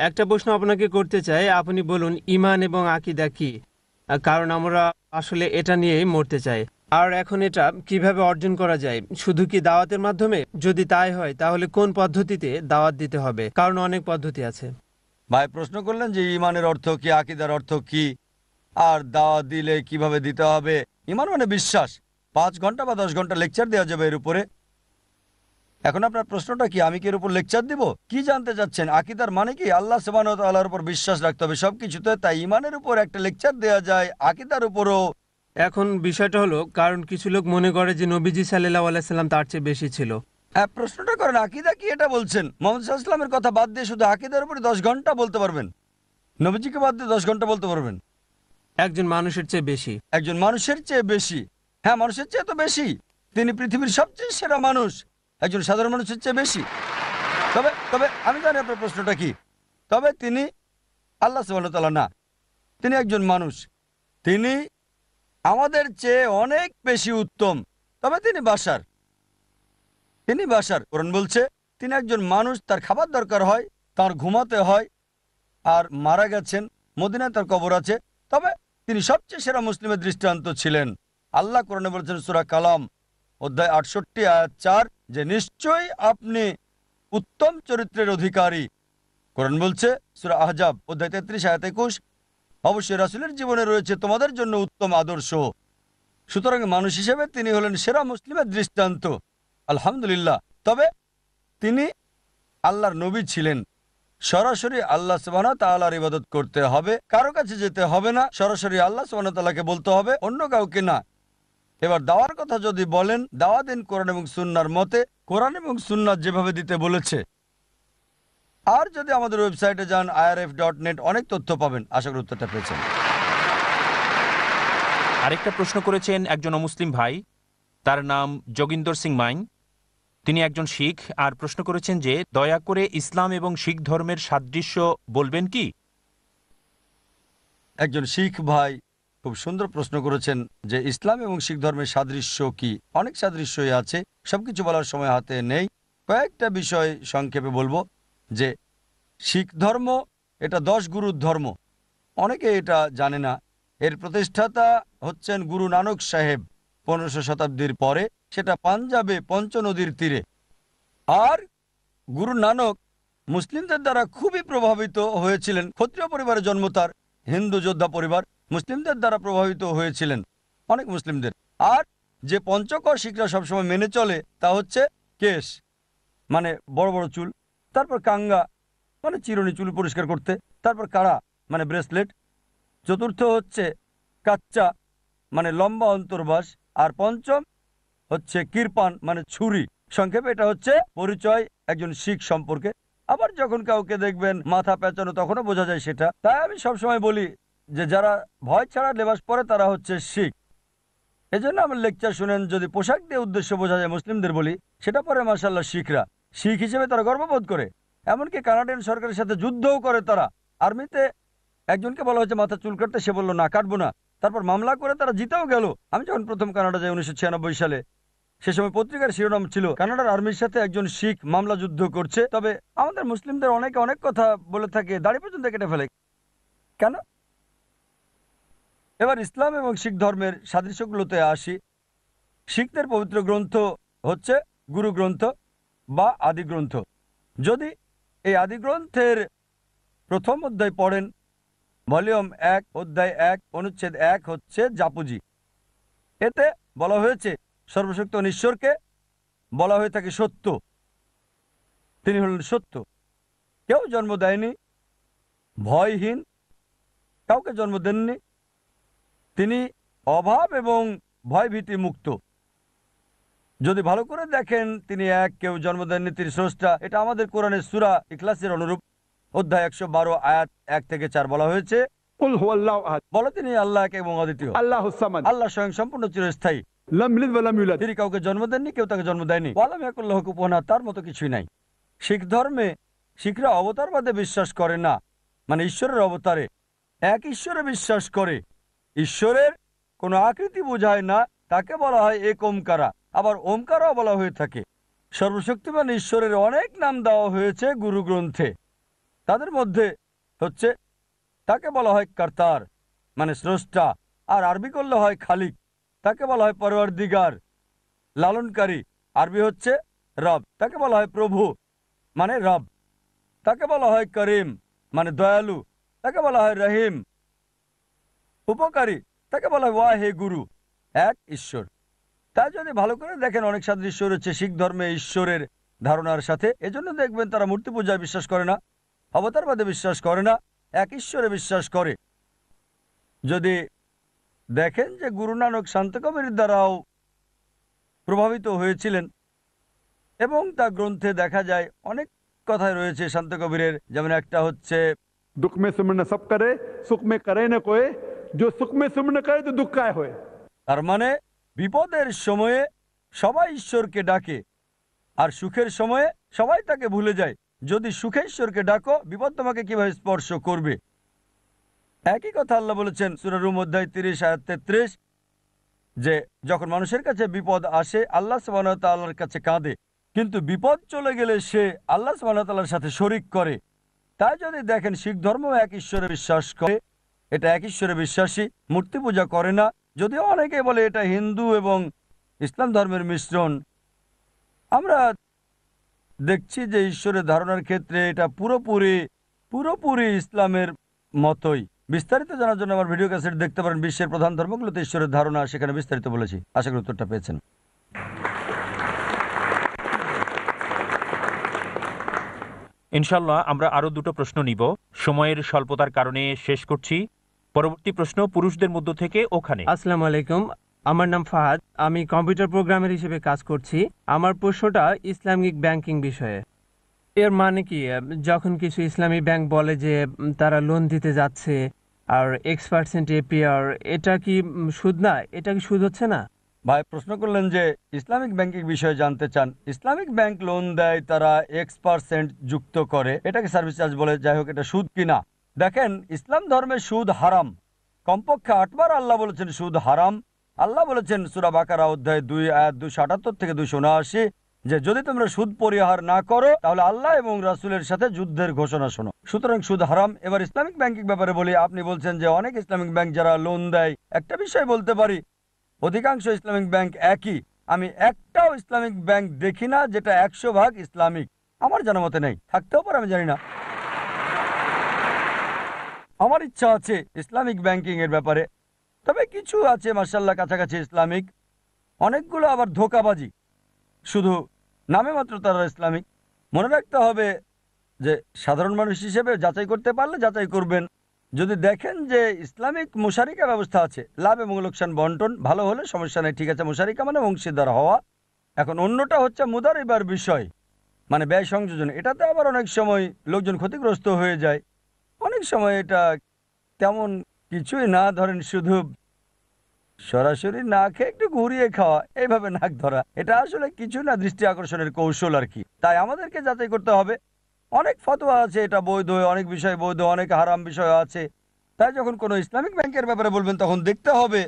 একটা প্রশ্ন আপনাকে করতে চাই। আপনি বলুন ঈমান এবং আকীদা কি? কারণ আমরা আসলে এটা নিয়েই মরতে চাই। আর এখন এটা কিভাবে অর্জন করা যায়? শুধু কি দাওয়াতের মাধ্যমে? যদি তাই হয় তাহলে কোন পদ্ধতিতে দাওয়াত দিতে হবে? কারণ অনেক পদ্ধতি আছে। ভাই প্রশ্ন করলেন যে ঈমানের অর্থ কি, আকীদার অর্থ কি, আর দাওয়াত দিলে কিভাবে দিতে হবে। ঈমান মানে বিশ্বাস। 5 ঘন্টা বা 10 ঘন্টা লেকচার দেওয়া যাবে এর উপরে। এখন আপনার প্রশ্নটা কি, আমি কি এর উপর লেকচার দিব? কি জানতে চাচ্ছেন? আকীদার মানে কি? আল্লাহ সুবহানাহু ওয়া তাআলার উপর বিশ্বাস রাখতে হবে সবকিছুতে। তাই ঈমানের উপর একটা লেকচার দেওয়া যায়, আকীদার উপরও। এখন বিষয়টা হলো, কারণ কিছু লোক মনে করে যে নবীজি সাল্লাল্লাহু আলাইহি সাল্লাম তার চেয়ে বেশি ছিল। প্রশ্নটা করেন আকীদা কি এটা বলছেন। মুহাম্মদ সাল্লাল্লাহু আলাইহি ওয়াসাল্লামের কথা বাদ দিয়ে শুধু আকীদার উপরে 10 ঘন্টা বলতে পারবেন, নবীজিকে বাদ দিয়ে 10 ঘন্টা বলতে পারবেন। একজন মানুষের চেয়ে বেশি। একজন মানুষের চেয়ে বেশি? হ্যাঁ, মানুষের চেয়ে তো বেশি। তিনি পৃথিবীর সবচেয়ে সেরা মানুষ, একজন সাধারণ মানুষের চেয়ে বেশি। তবে তবে আমি জানি আপনার প্রশ্নটা কি। তবে তিনি আল্লাহ সুবহানাহু ওয়া তাআলা না, তিনি একজন মানুষ। তিনি আমাদের চেয়ে অনেক বেশি উত্তম। তবে তিনি বাশার। কোরআন বলছে তিনি একজন মানুষ, তার খাবার দরকার হয়, তার ঘুমাতে হয়, আর মারা গেছেন, মদিনায় তার কবর আছে। তবে তিনি সবচেয়ে সেরা মুসলিমের দৃষ্টান্ত ছিলেন। আল্লাহ কোরআনে বলেছেন সূরা কালাম অধ্যায় 68 আয়াত 4 যে নিশ্চয়ই আপনি উত্তম চরিত্রের অধিকারী। কোরআন বলছে সূরা আহজাব অধ্যায় 33 আয়াত 21 অবশ্যই রাসূলের জীবনে রয়েছে তোমাদের জন্য উত্তম আদর্শ। সুতরাং মানুষ হিসেবে তিনি হলেন সেরা মুসলিমের দৃষ্টান্ত, আলহামদুলিল্লাহ। তবে তিনি আল্লাহর নবী ছিলেন। সরাসরি আল্লাহ সুবহানাহু ওয়া তাআলার ইবাদত করতে হবে, কারো কাছে যেতে হবে না, সরাসরি আল্লাহ সুবহানাহু ওয়া তাআলাকে বলতে হবে, অন্য কাউকে না। এবার দাওয়ার কথা যদি বলেন, দাওয়া দিন কোরআন এবং সুন্নাহর মতে, কোরআন এবং সুন্নাহ যেভাবে দিতে বলেছে। আর যদি আমাদের ওয়েবসাইটে যান irf.net, অনেক তথ্য পাবেন। আশা করি উত্তরটা পেয়েছেন। আরেকটা প্রশ্ন করেছেন একজন অমুসলিম ভাই, তার নাম যোগিন্দর সিং মাইন। তিনি একজন শিখ আর প্রশ্ন করেছেন যে দয়া করে ইসলাম এবং শিখ ধর্মের সাদৃশ্য বলবেন কি? একজন শিখ ভাই খুব সুন্দর প্রশ্ন করেছেন যে ইসলাম এবং শিখ ধর্মের সাদৃশ্য কি। অনেক সাদৃশ্যই আছে, সবকিছু বলার সময় হাতে নেই। কয়েকটা বিষয় সংক্ষেপে বলবো যে শিখ ধর্ম এটা 10 গুরুর ধর্ম। অনেকে এটা জানে না। এর প্রতিষ্ঠাতা হচ্ছেন গুরু নানক সাহেব 1500 শতাব্দীর পরে, সেটা পাঞ্জাবে পঞ্চ নদীর তীরে। আর গুরু নানক মুসলিমদের দ্বারা খুবই প্রভাবিত হয়েছিলেন। ক্ষত্রিয় পরিবারে জন্ম তার, হিন্দু যোদ্ধা পরিবার, মুসলিমদের দ্বারা প্রভাবিত হয়েছিলেন অনেক মুসলিমদের। আর যে পঞ্চকর শিখরা সবসময় মেনে চলে তা হচ্ছে কেশ মানে বড় বড় চুল, তারপর কাঙ্গা মানে চিরুনি চুল পরিষ্কার করতে, তারপর কাড়া মানে ব্রেসলেট, চতুর্থ হচ্ছে কাচ্চা মানে লম্বা অন্তর্বাস, আর পঞ্চম হচ্ছে কিরপান মানে ছুরি। সংক্ষেপে এটা হচ্ছে পরিচয় একজন শিখ সম্পর্কে। আবার যখন কাউকে দেখবেন মাথা পেঁচানো তখনও বোঝা যায় সেটা। তাই আমি সবসময় বলি যে যারা ভয় ছাড়া লেবাস পরে তারা হচ্ছে শিখ। এজন্য আমার লেকচার শুনেন, যদি পোশাক দিয়ে উদ্দেশ্য বোঝা যায় মুসলিমদের বলি, সেটা পরে মাশাআল্লাহ শিখরা। শিখ হিসেবে তারা গর্ববোধ করে, এমনকি কানাডিয়ান সরকারের সাথে যুদ্ধও করে তারা। আর্মিতে একজনকে বলা হয়েছে মাথা চুল কাটতে, সে বলল না কাটবো না, তারপর মামলা করে তারা জিতেও গেল। আমি যখন প্রথম কানাডা যাই 1996 সালে, সে সময় পত্রিকার শিরোনাম ছিল কানাডার আর্মির সাথে একজন শিখ মামলা যুদ্ধ করছে। তবে আমাদের মুসলিমদের অনেকে অনেক কথা বলে থাকে, দাড়ি পর্যন্ত কেটে ফেলে কেন? এবার ইসলাম এবং শিখ ধর্মের সাদৃশ্যগুলোতে আসি। শিখদের পবিত্র গ্রন্থ হচ্ছে গুরু গ্রন্থ বা আদি গ্রন্থ। যদি এই আদি গ্রন্থের প্রথম অধ্যায় পড়েন, ভলিউম 1 অধ্যায় 1 অনুচ্ছেদ 1 হচ্ছে জাপুজি। এতে বলা হয়েছে সর্বশক্ত ঈশ্বরকে বলা হয়ে থাকে সত্য। তিনি হলেন সত্য। কেউ জন্ম দেয়নি ভয়হীন, কাউকে জন্ম দেননি, তিনি অভাব এবং ভয়ভীতি মুক্ত। যদি ভালো করে দেখেন তিনি এক, কেউ জন্ম দেননি, তিনি স্রষ্টা। এটা আমাদের কোরআনের সূরা ইখলাসের অনুরূপ। অধ্যায় 112 আয়াত 1 থেকে 4 বলা হয়েছে কুল হুয়াল্লাহু আহাদ, বলো তিনি আল্লাহ এক এবং অদ্বিতীয়। আল্লাহুস সামাদ, আল্লাহ স্বয়ং সম্পূর্ণ চিরস্থায়ী। লাম ইয়ালিদ ওয়া লাম ইউলাদ, তিনি কাউকে জন্ম দেননি, কেউ তাকে জন্ম দেয়নি। ওয়ালাম ইয়াকুল লাহু কুফুয়ান আহাদ, তার মতো কিছুই নাই। শিখ ধর্মে শিখরা অবতারবাদে বিশ্বাস করে না, মানে ঈশ্বরের অবতারে। এক ঈশ্বরে বিশ্বাস করে। ঈশ্বরের কোনো আকৃতি বোঝায় না, তাকে বলা হয় এক ওমকারা। আবার ওমকারাও বলা হয়ে থাকে। সর্বশক্তিমান ঈশ্বরের অনেক নাম দেওয়া হয়েছে গুরু গ্রন্থে। তাদের মধ্যে হচ্ছে তাকে বলা হয় কর্তার মানে স্রষ্টা, আর আরবি করলে হয় খালিক। তাকে বলা হয় পরওয়ারদিগার লালনকারী, আরবি হচ্ছে রব। তাকে বলা হয় প্রভু মানে রব। তাকে বলা হয় করিম মানে দয়ালু। তাকে বলা হয় রহিম উপকারী। তাকে বলা হয় ওয়াহে গুরু, এক ঈশ্বর। তাই যদি ভালো করে দেখেন অনেক সাদৃশ্য রয়েছে শিখ ধর্মে ঈশ্বরের ধারণার সাথে। এজন্য দেখবেন তারা মূর্তি পূজায় বিশ্বাস করে না, অবতারবাদে বিশ্বাস করে না, এক ঈশ্বরে বিশ্বাস করে। যদি দেখেন যে গুরু নানক শান্ত কবির দ্বারাও প্রভাবিত হয়েছিলেন এবং তার গ্রন্থে দেখা যায় অনেক কথাই রয়েছে শান্ত কবিরের। যেমন একটা হচ্ছে दुख में सुमन सब करे, सुख में करे न कोई, जो सुख में सुमन करे तो दुख काय होए। তার মানে বিপদের সময়ে সবাই ঈশ্বরকে ডাকে, আর সুখের সময়ে সবাই তাকে ভুলে যায়। যদি সুখে ঈশ্বরকে ডাকো, বিপদ তোমাকে কিভাবে স্পর্শ করবে? একই কথা আল্লাহ বলেছেন সূরা রুম অধ্যায় 30 আয়াত 33 যে যখন মানুষের কাছে বিপদ আসে আল্লাহ সুবহানাহু ওয়া তাআলার কাছে কাঁদে, কিন্তু বিপদ চলে গেলে সে আল্লাহ সুবহানাহু ওয়া তাআলার সাথে শরিক করে। তাই যদি দেখেন শিখ ধর্ম এক ঈশ্বরে বিশ্বাস করে, এটা এক ঈশ্বরে বিশ্বাসী, মূর্তি পূজা করে না। যদিও অনেকে বলে এটা হিন্দু এবং ইসলাম ধর্মের মিশ্রণ, আমরা দেখছি যে ঈশ্বরের ধারণার ক্ষেত্রে এটা পুরোপুরি ইসলামের মতোই। বিস্তারিত জানার জন্য আমার ভিডিও ক্যাসেট দেখতে পারেন বিশ্বের প্রধান ধর্মগুলোতে ঈশ্বরের ধারণা, সেখানে বিস্তারিত বলেছি। আশা করি উত্তরটা পেয়েছেন। ইনশাল্লাহ আমরা আরো দুটো প্রশ্ন নিব, সময়ের স্বল্পতার কারণে শেষ করছি। পরবর্তী প্রশ্ন পুরুষদের মধ্য থেকে ওখানে। আসসালামু আলাইকুম, আমার নাম ফাহাদ, আমি কম্পিউটার প্রোগ্রামার হিসেবে কাজ করছি। আমার প্রশ্নটা ইসলামিক ব্যাংকিং বিষয়ে। এর মানে কি, যখন কিছু ইসলামী ব্যাংক বলে যে তারা লোন দিতে যাচ্ছে আর X% APR, এটা কি সুদ না? এটা কি সুদ হচ্ছে না? ভাই প্রশ্ন করলেন যে ইসলামিক ব্যাংকিং বিষয়ে জানতে চান। ইসলামিক ব্যাংক লোন দেয়, তারা X% যুক্ত করে, এটাকে সার্ভিস চার্জ বলে। যাই হোক, এটা সুদ কিনা দেখেন, ইসলাম ধর্মে সুদ হারাম। কমপক্ষে 8 বার আল্লাহ বলেছেন সুদ হারাম। আল্লাহ বলেছেন সূরা বাকারা অধ্যায় 2 আয়াত 278 থেকে 279 যে যদি তোমরা সুদ পরিহার না করো তাহলে আল্লাহ এবং রাসূলের সাথে যুদ্ধের ঘোষণা শোনো। সুতরাং সুদ হারাম। এবার ইসলামিক ব্যাংকিং ব্যাপারে বলি। আপনি বলছেন যে অনেক ইসলামিক ব্যাংক যারা লোন দেয়, একটা বিষয় বলতে পারি, অধিকাংশ ইসলামিক ব্যাংক একই। আমি একটাও ইসলামিক ব্যাংক দেখি না যেটা 100% ইসলামিক। আমার জানা মতে নেই, থাকতেও পারে, আমি জানি না। আমার ইচ্ছা আছে ইসলামিক ব্যাংকিং এর ব্যাপারে, তবে কিছু আছে মাশাআল্লাহ কাছাকাছি ইসলামিক, অনেকগুলো আবার ধোঁকাবাজি, শুধু নামে মাত্র তারা ইসলামিক। মনে রাখতে হবে যে সাধারণ মানুষ হিসেবে যাচাই করতে পারলে যাচাই করবেন। যদি দেখেন যে ইসলামিক মুশারিকা ব্যবস্থা আছে, লাভ এবং লোকসান বন্টন, ভালো হলে সমস্যা নেই, ঠিক আছে। মুশারিকা মানে অংশীদার হওয়া। এখন অন্যটা হচ্ছে মুদারিবার বিষয়, মানে ব্যয় সংযোজন। এটাতে আবার অনেক সময় লোকজন ক্ষতিগ্রস্ত হয়ে যায়। অনেক সময় এটা তেমন কিছুই না, ধরেন শুধু সরাসরি না খেয়ে একটু ঘুরিয়ে খাওয়া, এইভাবে নাক ধরা, এটা আসলে কিছু না, দৃষ্টি আকর্ষণের কৌশল আর কি। তাই আমাদেরকে যাচাই করতে হবে। অনেক ফতোয়া আছে এটা বৈধ, অনেক বিষয় বৈধ, অনেক হারাম বিষয় আছে। তাই যখন কোনো ইসলামিক ব্যাংকের ব্যাপারে বলবেন তখন দেখতে হবে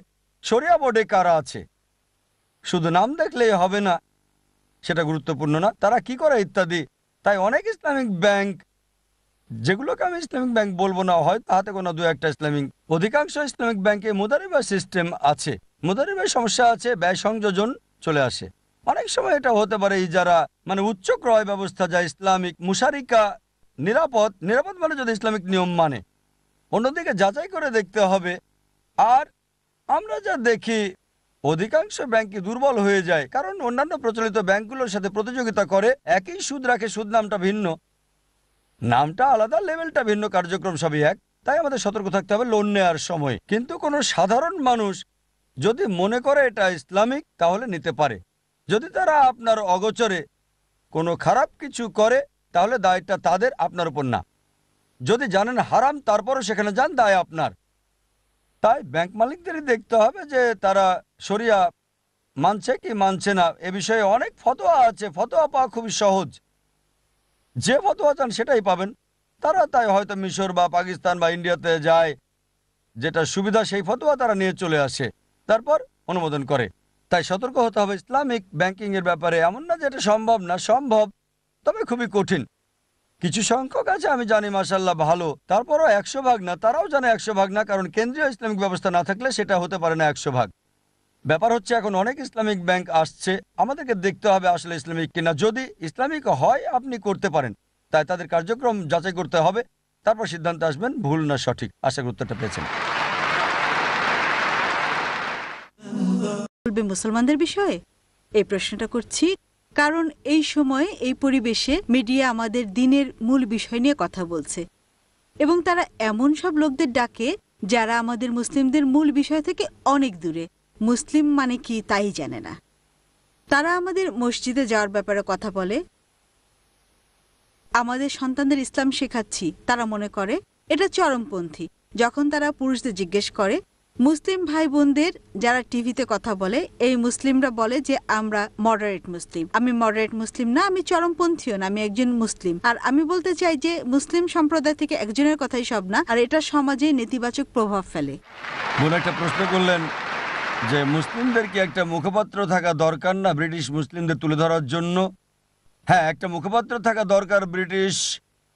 শরিয়া বোর্ডে কারা আছে। শুধু নাম দেখলেই হবে না, সেটা গুরুত্বপূর্ণ না, তারা কি করে ইত্যাদি। তাই অনেক ইসলামিক ব্যাংক, যেগুলোকে আমি ইসলামিক ব্যাংক বলবো না, হয় তাহাতে কোনো দু একটা ইসলামিক, অধিকাংশ ইসলামিক ব্যাংকে মুদারিবা সিস্টেম আছে। মুদারিবার সমস্যা আছে, ব্যয় সংযোজন চলে আসে। অনেক সময় এটা হতে পারে ইজারা, মানে উচ্চ ক্রয় ব্যবস্থা, যা ইসলামিক। মুশারিকা নিরাপদ, নিরাপদ মানে যদি ইসলামিক নিয়ম মানে। অন্যদিকে যাচাই করে দেখতে হবে। আর আমরা যা দেখি অধিকাংশ ব্যাংকই দুর্বল হয়ে যায়, কারণ অন্যান্য প্রচলিত ব্যাংকগুলোর সাথে প্রতিযোগিতা করে, একই সুদ রাখে, সুদ নামটা ভিন্ন, নামটা আলাদা, লেভেলটা ভিন্ন, কার্যক্রম সবই এক। তাই আমাদের সতর্ক থাকতে হবে লোন নেওয়ার সময়। কিন্তু কোনো সাধারণ মানুষ যদি মনে করে এটা ইসলামিক তাহলে নিতে পারে। যদি তারা আপনার অগোচরে কোনো খারাপ কিছু করে তাহলে দায়টা তাদের, আপনার উপর না। যদি জানেন হারাম তারপরও সেখানে যান, দায় আপনার। তাই ব্যাংক মালিকদেরই দেখতে হবে যে তারা শরিয়া মানছে কি মানছে না। এ বিষয়ে অনেক ফতোয়া আছে, ফতোয়া পাওয়া খুবই সহজ। যে ফতোয়া চান সেটাই পাবেন। তারা তাই হয়তো মিশর বা পাকিস্তান বা ইন্ডিয়াতে যায়, যেটা সুবিধা সেই ফতোয়া তারা নিয়ে চলে আসে, তারপর অনুমোদন করে। তাই সতর্ক হতে হবে ইসলামিক ব্যাংকিং এর ব্যাপারে। এমন না যে এটা সম্ভব না, সম্ভব, তবে খুবই কঠিন। কিছু সংখ্যক আছে আমি জানি মাশাআল্লাহ ভালো, তারপরও 100% না। তারাও জানে 100% না, কারণ কেন্দ্রীয় ইসলামিক ব্যবস্থা না থাকলে সেটা হতে পারে না 100%। ব্যাপার হচ্ছে এখন অনেক ইসলামিক ব্যাংক আসছে, আমাদেরকে দেখতে হবে আসলে ইসলামিক কিনা। যদি ইসলামিক হয় আপনি করতে পারেন, তাই তাদের কার্যক্রম যাচাই করতে হবে, তারপর সিদ্ধান্ত আসবেন ভুল না সঠিক। আশা করি উত্তরটা পেয়েছেন। বলবে মুসলমানদের বিষয়ে এই প্রশ্নটা করছি, কারণ এই সময় এই পরিবেশে মিডিয়া আমাদের দিনের মূল বিষয় নিয়ে কথা বলছে, এবং তারা এমন সব লোকদের ডাকে যারা আমাদের মুসলিমদের মূল বিষয় থেকে অনেক দূরে, মুসলিম মানে কি তাই জানে না। তারা আমাদের মসজিদে যাওয়ার ব্যাপারে কথা বলে, আমাদের সন্তানদের ইসলাম শেখাচ্ছি, তারা মনে করে এটা চরমপন্থী। যখন তারা পুরুষদের জিজ্ঞেস করে, মুসলিম ভাই বোনদের যারা টিভিতে কথা বলে, এই মুসলিমরা বলে যে আমরা মডারেট মুসলিম। আমি মডারেট মুসলিম না, আমি চরমপন্থীও না, আমি একজন মুসলিম। আর আমি বলতে চাই যে মুসলিম সম্প্রদায় থেকে একজনের কথাই সব না, আর এটা সমাজে নেতিবাচক প্রভাব ফেলে। বোন একটা প্রশ্ন করলেন যে মুসলিমদের কি একটা মুখপাত্র থাকা দরকার না ব্রিটিশ মুসলিমদের তুলে ধরার জন্য? হ্যাঁ, একটা মুখপাত্র থাকা দরকার ব্রিটিশ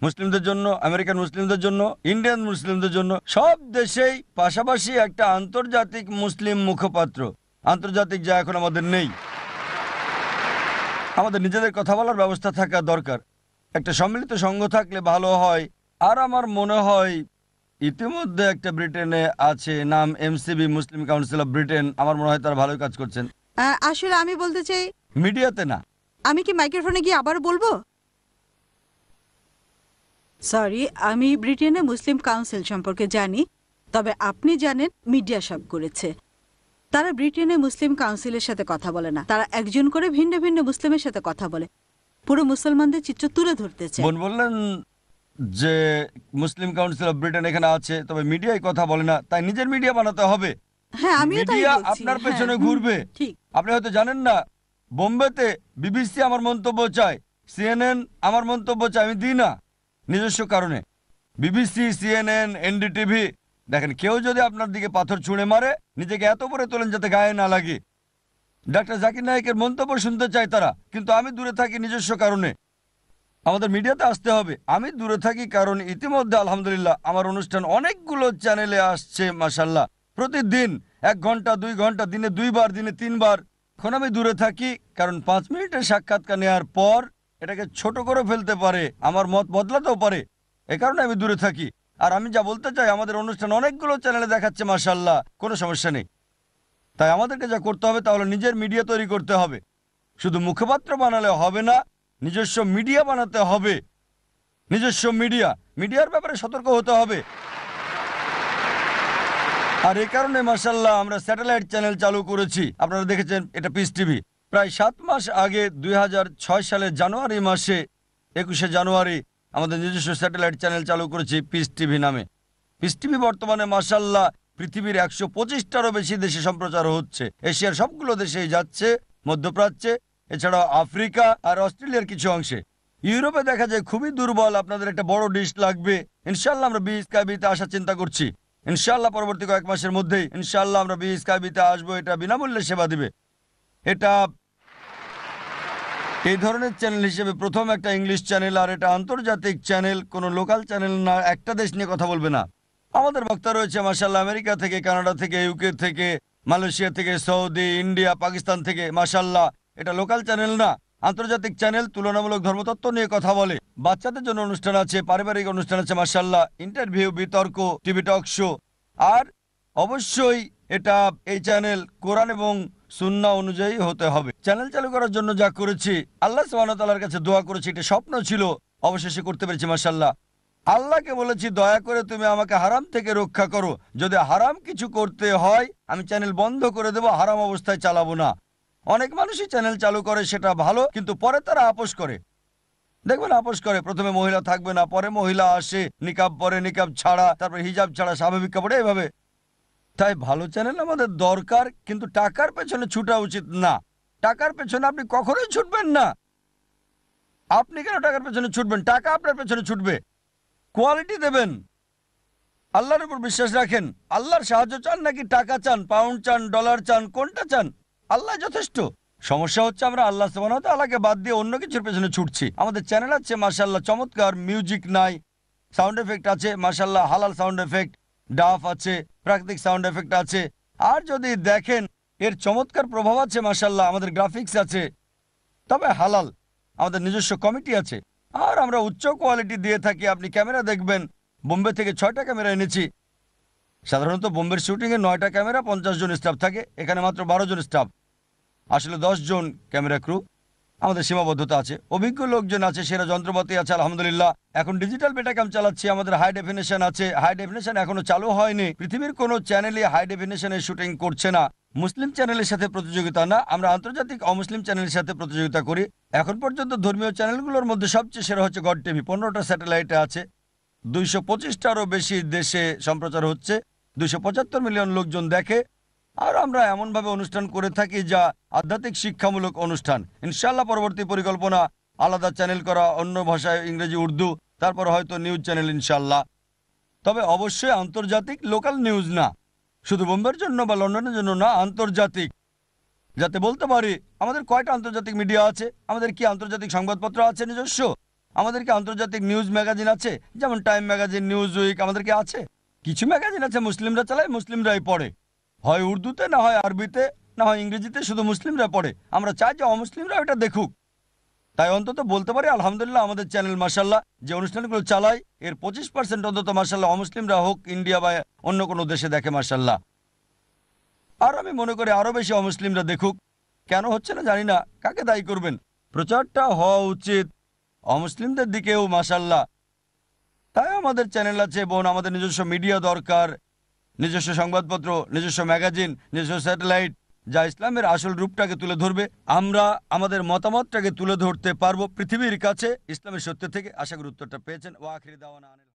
মুসলিমদের জন্য, আমেরিকান মুসলিমদের জন্য, ইন্ডিয়ান মুসলিমদের জন্য, সব দেশেই। পাশাপাশি একটা আন্তর্জাতিক মুসলিম মুখপাত্র, আন্তর্জাতিক যা এখন আমাদের নেই। আমাদের নিজেদের কথা বলার ব্যবস্থা থাকা দরকার। একটা সম্মিলিত সংঘ থাকলে ভালো হয়। আর আমার মনে হয় ইতিমধ্যে একটা ব্রিটেনে আছে, নাম MCB, Muslim council of Britain. আমার মনে হয় তারা ভালোই কাজ করছেন। আসলে আমি বলতে চাই, মিডিয়াতে না। আমি কি মাইক্রোফোনে গিয়ে আবার বলবো? সরি, আমি ব্রিটেনে মুসলিম কাউন্সিল সম্পর্কে জানি, তবে আপনি জানেন মিডিয়া সব করেছে। তারা ব্রিটেনে মুসলিম কাউন্সিলের সাথে কথা বলে না, তারা একজন করে ভিন্ন ভিন্ন মুসলিমের সাথে কথা বলে, পুরো মুসলমানদের চিত্র তুলে ধরতে চায়। বোন বললেন যে মুসলিম কাউন্সিল অফ ব্রিটেন এখানে আছে, তবে মিডিয়ায় কথা বলে না, তাই নিজের মিডিয়া বানাতে হবে। হ্যাঁ, আমিও তাই মিডিয়া বলছি। আপনার হ্যাঁ, পেছনে হুম, ঘুরবে। ঠিক। আপনি হয়তো জানেন না, বোম্বেতে বিবিসি আমার মন্তব্য চায়, সিএনএন আমার মন্তব্য চায়, আমি দিই না নিজস্ব কারণে। বিবিসি, সিএনএন, এনডিটিভি, দেখেন কেউ যদি আপনার দিকে পাথর ছুঁড়ে মারে নিজেকে এত করে তোলেন যাতে গায়ে না লাগে। ডাক্তার জাকির নায়েকের মন্তব্য শুনতে চায় তারা, কিন্তু আমি দূরে থাকি নিজস্ব কারণে। আমাদের মিডিয়াতে আসতে হবে। আমি দূরে থাকি কারণ ইতিমধ্যে আলহামদুলিল্লাহ আমার অনুষ্ঠান অনেকগুলো চ্যানেলে আসছে মাশাল্লাহ, প্রতিদিন 1 ঘন্টা 2 ঘন্টা, দিনে 2 বার, দিনে 3 বার। এখন আমি দূরে থাকি কারণ 5 মিনিটের সাক্ষাৎকার নেওয়ার পর এটাকে ছোট করে ফেলতে পারে, আমার মত বদলাতেও পারে, এ কারণে আমি দূরে থাকি। আর আমি যা বলতে চাই, আমাদের অনুষ্ঠান অনেকগুলো চ্যানেলে দেখাচ্ছে মাশাল্লাহ, কোনো সমস্যা নেই। তাই আমাদেরকে যা করতে হবে তা হলো নিজের মিডিয়া তৈরি করতে হবে। শুধু মুখপাত্র বানালে হবে না, নিজস্ব মিডিয়া বানাতে হবে। নিজস্ব মিডিয়ার ব্যাপারে সতর্ক হতে হবে। আর এই কারণে মাশাল্লাহ আমরা স্যাটেলাইট চ্যানেল চালু করেছি। আপনারা দেখেছেন, এটা পিস টিভি। প্রায় 7 মাস আগে 2006 সালের জানুয়ারি মাসে 21শে জানুয়ারি আমাদের নিজস্ব স্যাটেলাইট চ্যানেল চালু করেছি পিস টিভি নামে। পিস টিভি বর্তমানে মাশাল্লাহ পৃথিবীর 125টারও বেশি দেশে সম্প্রচার হচ্ছে। এশিয়ার সবগুলো দেশেই যাচ্ছে, মধ্যপ্রাচ্যে, এছাড়াও আফ্রিকা আর অস্ট্রেলিয়ার কিছু অংশে। ইউরোপে দেখা যায় খুবই দুর্বল, আপনাদের একটা বড় ডিশ লাগবে। ইনশাল্লাহ আমরা স্কাইবিতে আসার চিন্তা করছি। ইনশাল্লাহ পরবর্তী কয়েক মাসের মধ্যেই ইনশাল্লাহ আমরা স্কাইবিতে আসবো। এটা বিনামূল্যে সেবা দিবে। এটা এই ধরনের চ্যানেল হিসেবে প্রথম একটা ইংলিশ চ্যানেল, আর এটা আন্তর্জাতিক চ্যানেল, কোনো লোকাল চ্যানেল না। একটা দেশ নিয়ে কথা বলবে না। আমাদের বক্তা রয়েছে মাশাল্লাহ আমেরিকা থেকে, কানাডা থেকে, ইউকে থেকে, মালয়েশিয়া থেকে, সৌদি, ইন্ডিয়া, পাকিস্তান থেকে। মাশাল্লাহ এটা লোকাল চ্যানেল না, আন্তর্জাতিক চ্যানেল। তুলনামূলক ধর্মতত্ত্ব নিয়ে কথা বলে। বাচ্চাদের জন্য অনুষ্ঠান আছে, পারিবারিক অনুষ্ঠান আছে মাশাল্লাহ, ইন্টারভিউ, বিতর্ক, টিভি টক শো। আর অবশ্যই এটা এই চ্যানেল কোরআন এবং সুন্নাহ অনুযায়ী হতে হবে। চ্যানেল চালু করার জন্য যা করেছি, আল্লাহ সুবহানাহু ওয়া তাআলার কাছে দোয়া করেছি, এটা স্বপ্ন ছিল, অবশেষে করতে পেরেছি মাশাল্লাহ। আল্লাহকে বলেছি, দয়া করে তুমি আমাকে হারাম থেকে রক্ষা করো। যদি হারাম কিছু করতে হয় আমি চ্যানেল বন্ধ করে দেব, হারাম অবস্থায় চালাবো না। অনেক মানুষই চ্যানেল চালু করে, সেটা ভালো, কিন্তু পরে তারা আপোষ করে। দেখবেন আপোষ করে, প্রথমে মহিলা থাকবে না, পরে মহিলা আসে, নিকাব পরে, নিকাব ছাড়া, তারপর হিজাব ছাড়া, স্বাভাবিক কাপড়ে, এভাবে। তাই ভালো চ্যানেল আমাদের দরকার, কিন্তু টাকার পেছনে ছুটা উচিত না। টাকার পেছনে আপনি কখনোই ছুটবেন না। আপনি কেন টাকার পেছনে ছুটবেন? টাকা আপনার পেছনে ছুটবে। কোয়ালিটি দেবেন, আল্লাহর উপর বিশ্বাস রাখেন। আল্লাহর সাহায্য চান নাকি টাকা চান, পাউন্ড চান, ডলার চান, কোনটা চান? আল্লাহ যথেষ্ট। সমস্যা হচ্ছে আমরা আল্লাহ সুবহানাহু ওয়া তাআলাকে বাদ দিয়ে অন্য কিছুর পেছনে ছুটছি। আমাদের চ্যানেল আছে মাশাআল্লাহ চমৎকার, মিউজিক নাই, সাউন্ড এফেক্ট আছে মাশাআল্লাহ, হালাল সাউন্ড এফেক্ট, ডাফ আছে, প্রাকৃতিক সাউন্ড এফেক্ট আছে। আর যদি দেখেন এর চমৎকার প্রভাব আছে মাশাআল্লাহ, আমাদের গ্রাফিক্স আছে, তবে হালাল। আমাদের নিজস্ব কমিটি আছে। আর আমরা উচ্চ কোয়ালিটি দিয়ে থাকি। আপনি ক্যামেরা দেখবেন, বোম্বে থেকে 6টা ক্যামেরা এনেছি। সাধারণত বোম্বের শুটিংয়ে 9টা ক্যামেরা, 50 জন স্টাফ থাকে, এখানে মাত্র 12 জন স্টাফ, আসলে 10 জন ক্যামেরা ক্রু। আমাদের সীমাবদ্ধতা আছে, অভিজ্ঞ লোকজন আছে, সেরা যন্ত্রপাতি আছে আলহামদুলিল্লাহ। এখন ডিজিটাল বেটাক্যাম চালাচ্ছি, আমাদের হাই ডেফিনেশন আছে। হাই ডেফিনেশন এখনো চালু হয়নি, পৃথিবীর কোনো চ্যানেলই হাই ডেফিনেশনে শুটিং করছে না। মুসলিম চ্যানেলের সাথে প্রতিযোগিতা না, আমরা আন্তর্জাতিক অমুসলিম চ্যানেলের সাথে প্রতিযোগিতা করি। এখন পর্যন্ত ধর্মীয় চ্যানেলগুলোর মধ্যে সবচেয়ে সেরা হচ্ছে গড টিভি। 15টা স্যাটেলাইটে আছে, 225টারও বেশি দেশে সম্প্রচার হচ্ছে, 275 মিলিয়ন লোকজন দেখে। আর আমরা এমনভাবে অনুষ্ঠান করে থাকি যা আধ্যাত্মিক শিক্ষামূলক অনুষ্ঠান। ইনশাআল্লাহ পরবর্তী পরিকল্পনা আলাদা চ্যানেল করা, অন্য ভাষায়, ইংরেজি, উর্দু, তারপর হয়তো নিউজ চ্যানেল ইনশাআল্লাহ। তবে অবশ্যই আন্তর্জাতিক, লোকাল নিউজ না। শুধু বোম্বের জন্য বা লন্ডনের জন্য না, আন্তর্জাতিক, যাতে বলতে পারি আমাদের কয়টা আন্তর্জাতিক মিডিয়া আছে, আমাদের কি আন্তর্জাতিক সংবাদপত্র আছে নিজস্ব, আমাদের কি আন্তর্জাতিক নিউজ ম্যাগাজিন আছে, যেমন টাইম ম্যাগাজিন, নিউজ উইক, আমাদের কি আছে। কিছু ম্যাগাজিন আছে মুসলিমরা চালায়, মুসলিমরাই পড়ে, হয় উর্দুতে, না হয় আরবিতে, না হয় ইংরেজিতে, শুধু মুসলিমরা পড়ে। আমরা চাই যে অমুসলিমরা এটা দেখুক। তাই অন্তত বলতে পারি আলহামদুলিল্লাহ আমাদের চ্যানেল মাশাআল্লাহ যে অনুষ্ঠানগুলো চালায় এর 25% অন্তত মাশাআল্লাহ অমুসলিমরা হোক, ইন্ডিয়া বা অন্য কোনো দেশে দেখে মাশাআল্লাহ। আর আমি মনে করি আরো বেশি অমুসলিমরা দেখুক। কেন হচ্ছে না জানি না, কাকে দায়ী করবেন? প্রচারটা হওয়া উচিত অমুসলিমদের দিকেও মাশাআল্লাহ। তাই আমাদের চ্যানেল আছে এবং আমাদের নিজস্ব মিডিয়া দরকার, নিজস্ব সংবাদপত্র, নিজস্ব ম্যাগাজিন, নিজস্ব স্যাটেলাইট, যা ইসলামের আসল রূপটাকে তুলে ধরবে। আমরা আমাদের মতামতটাকে তুলে ধরতে পারবো পৃথিবীর কাছে ইসলামের সত্য থেকে। আশা করি উত্তরটা পেয়েছেন। ওয়া আখিরি দাওয়ানা।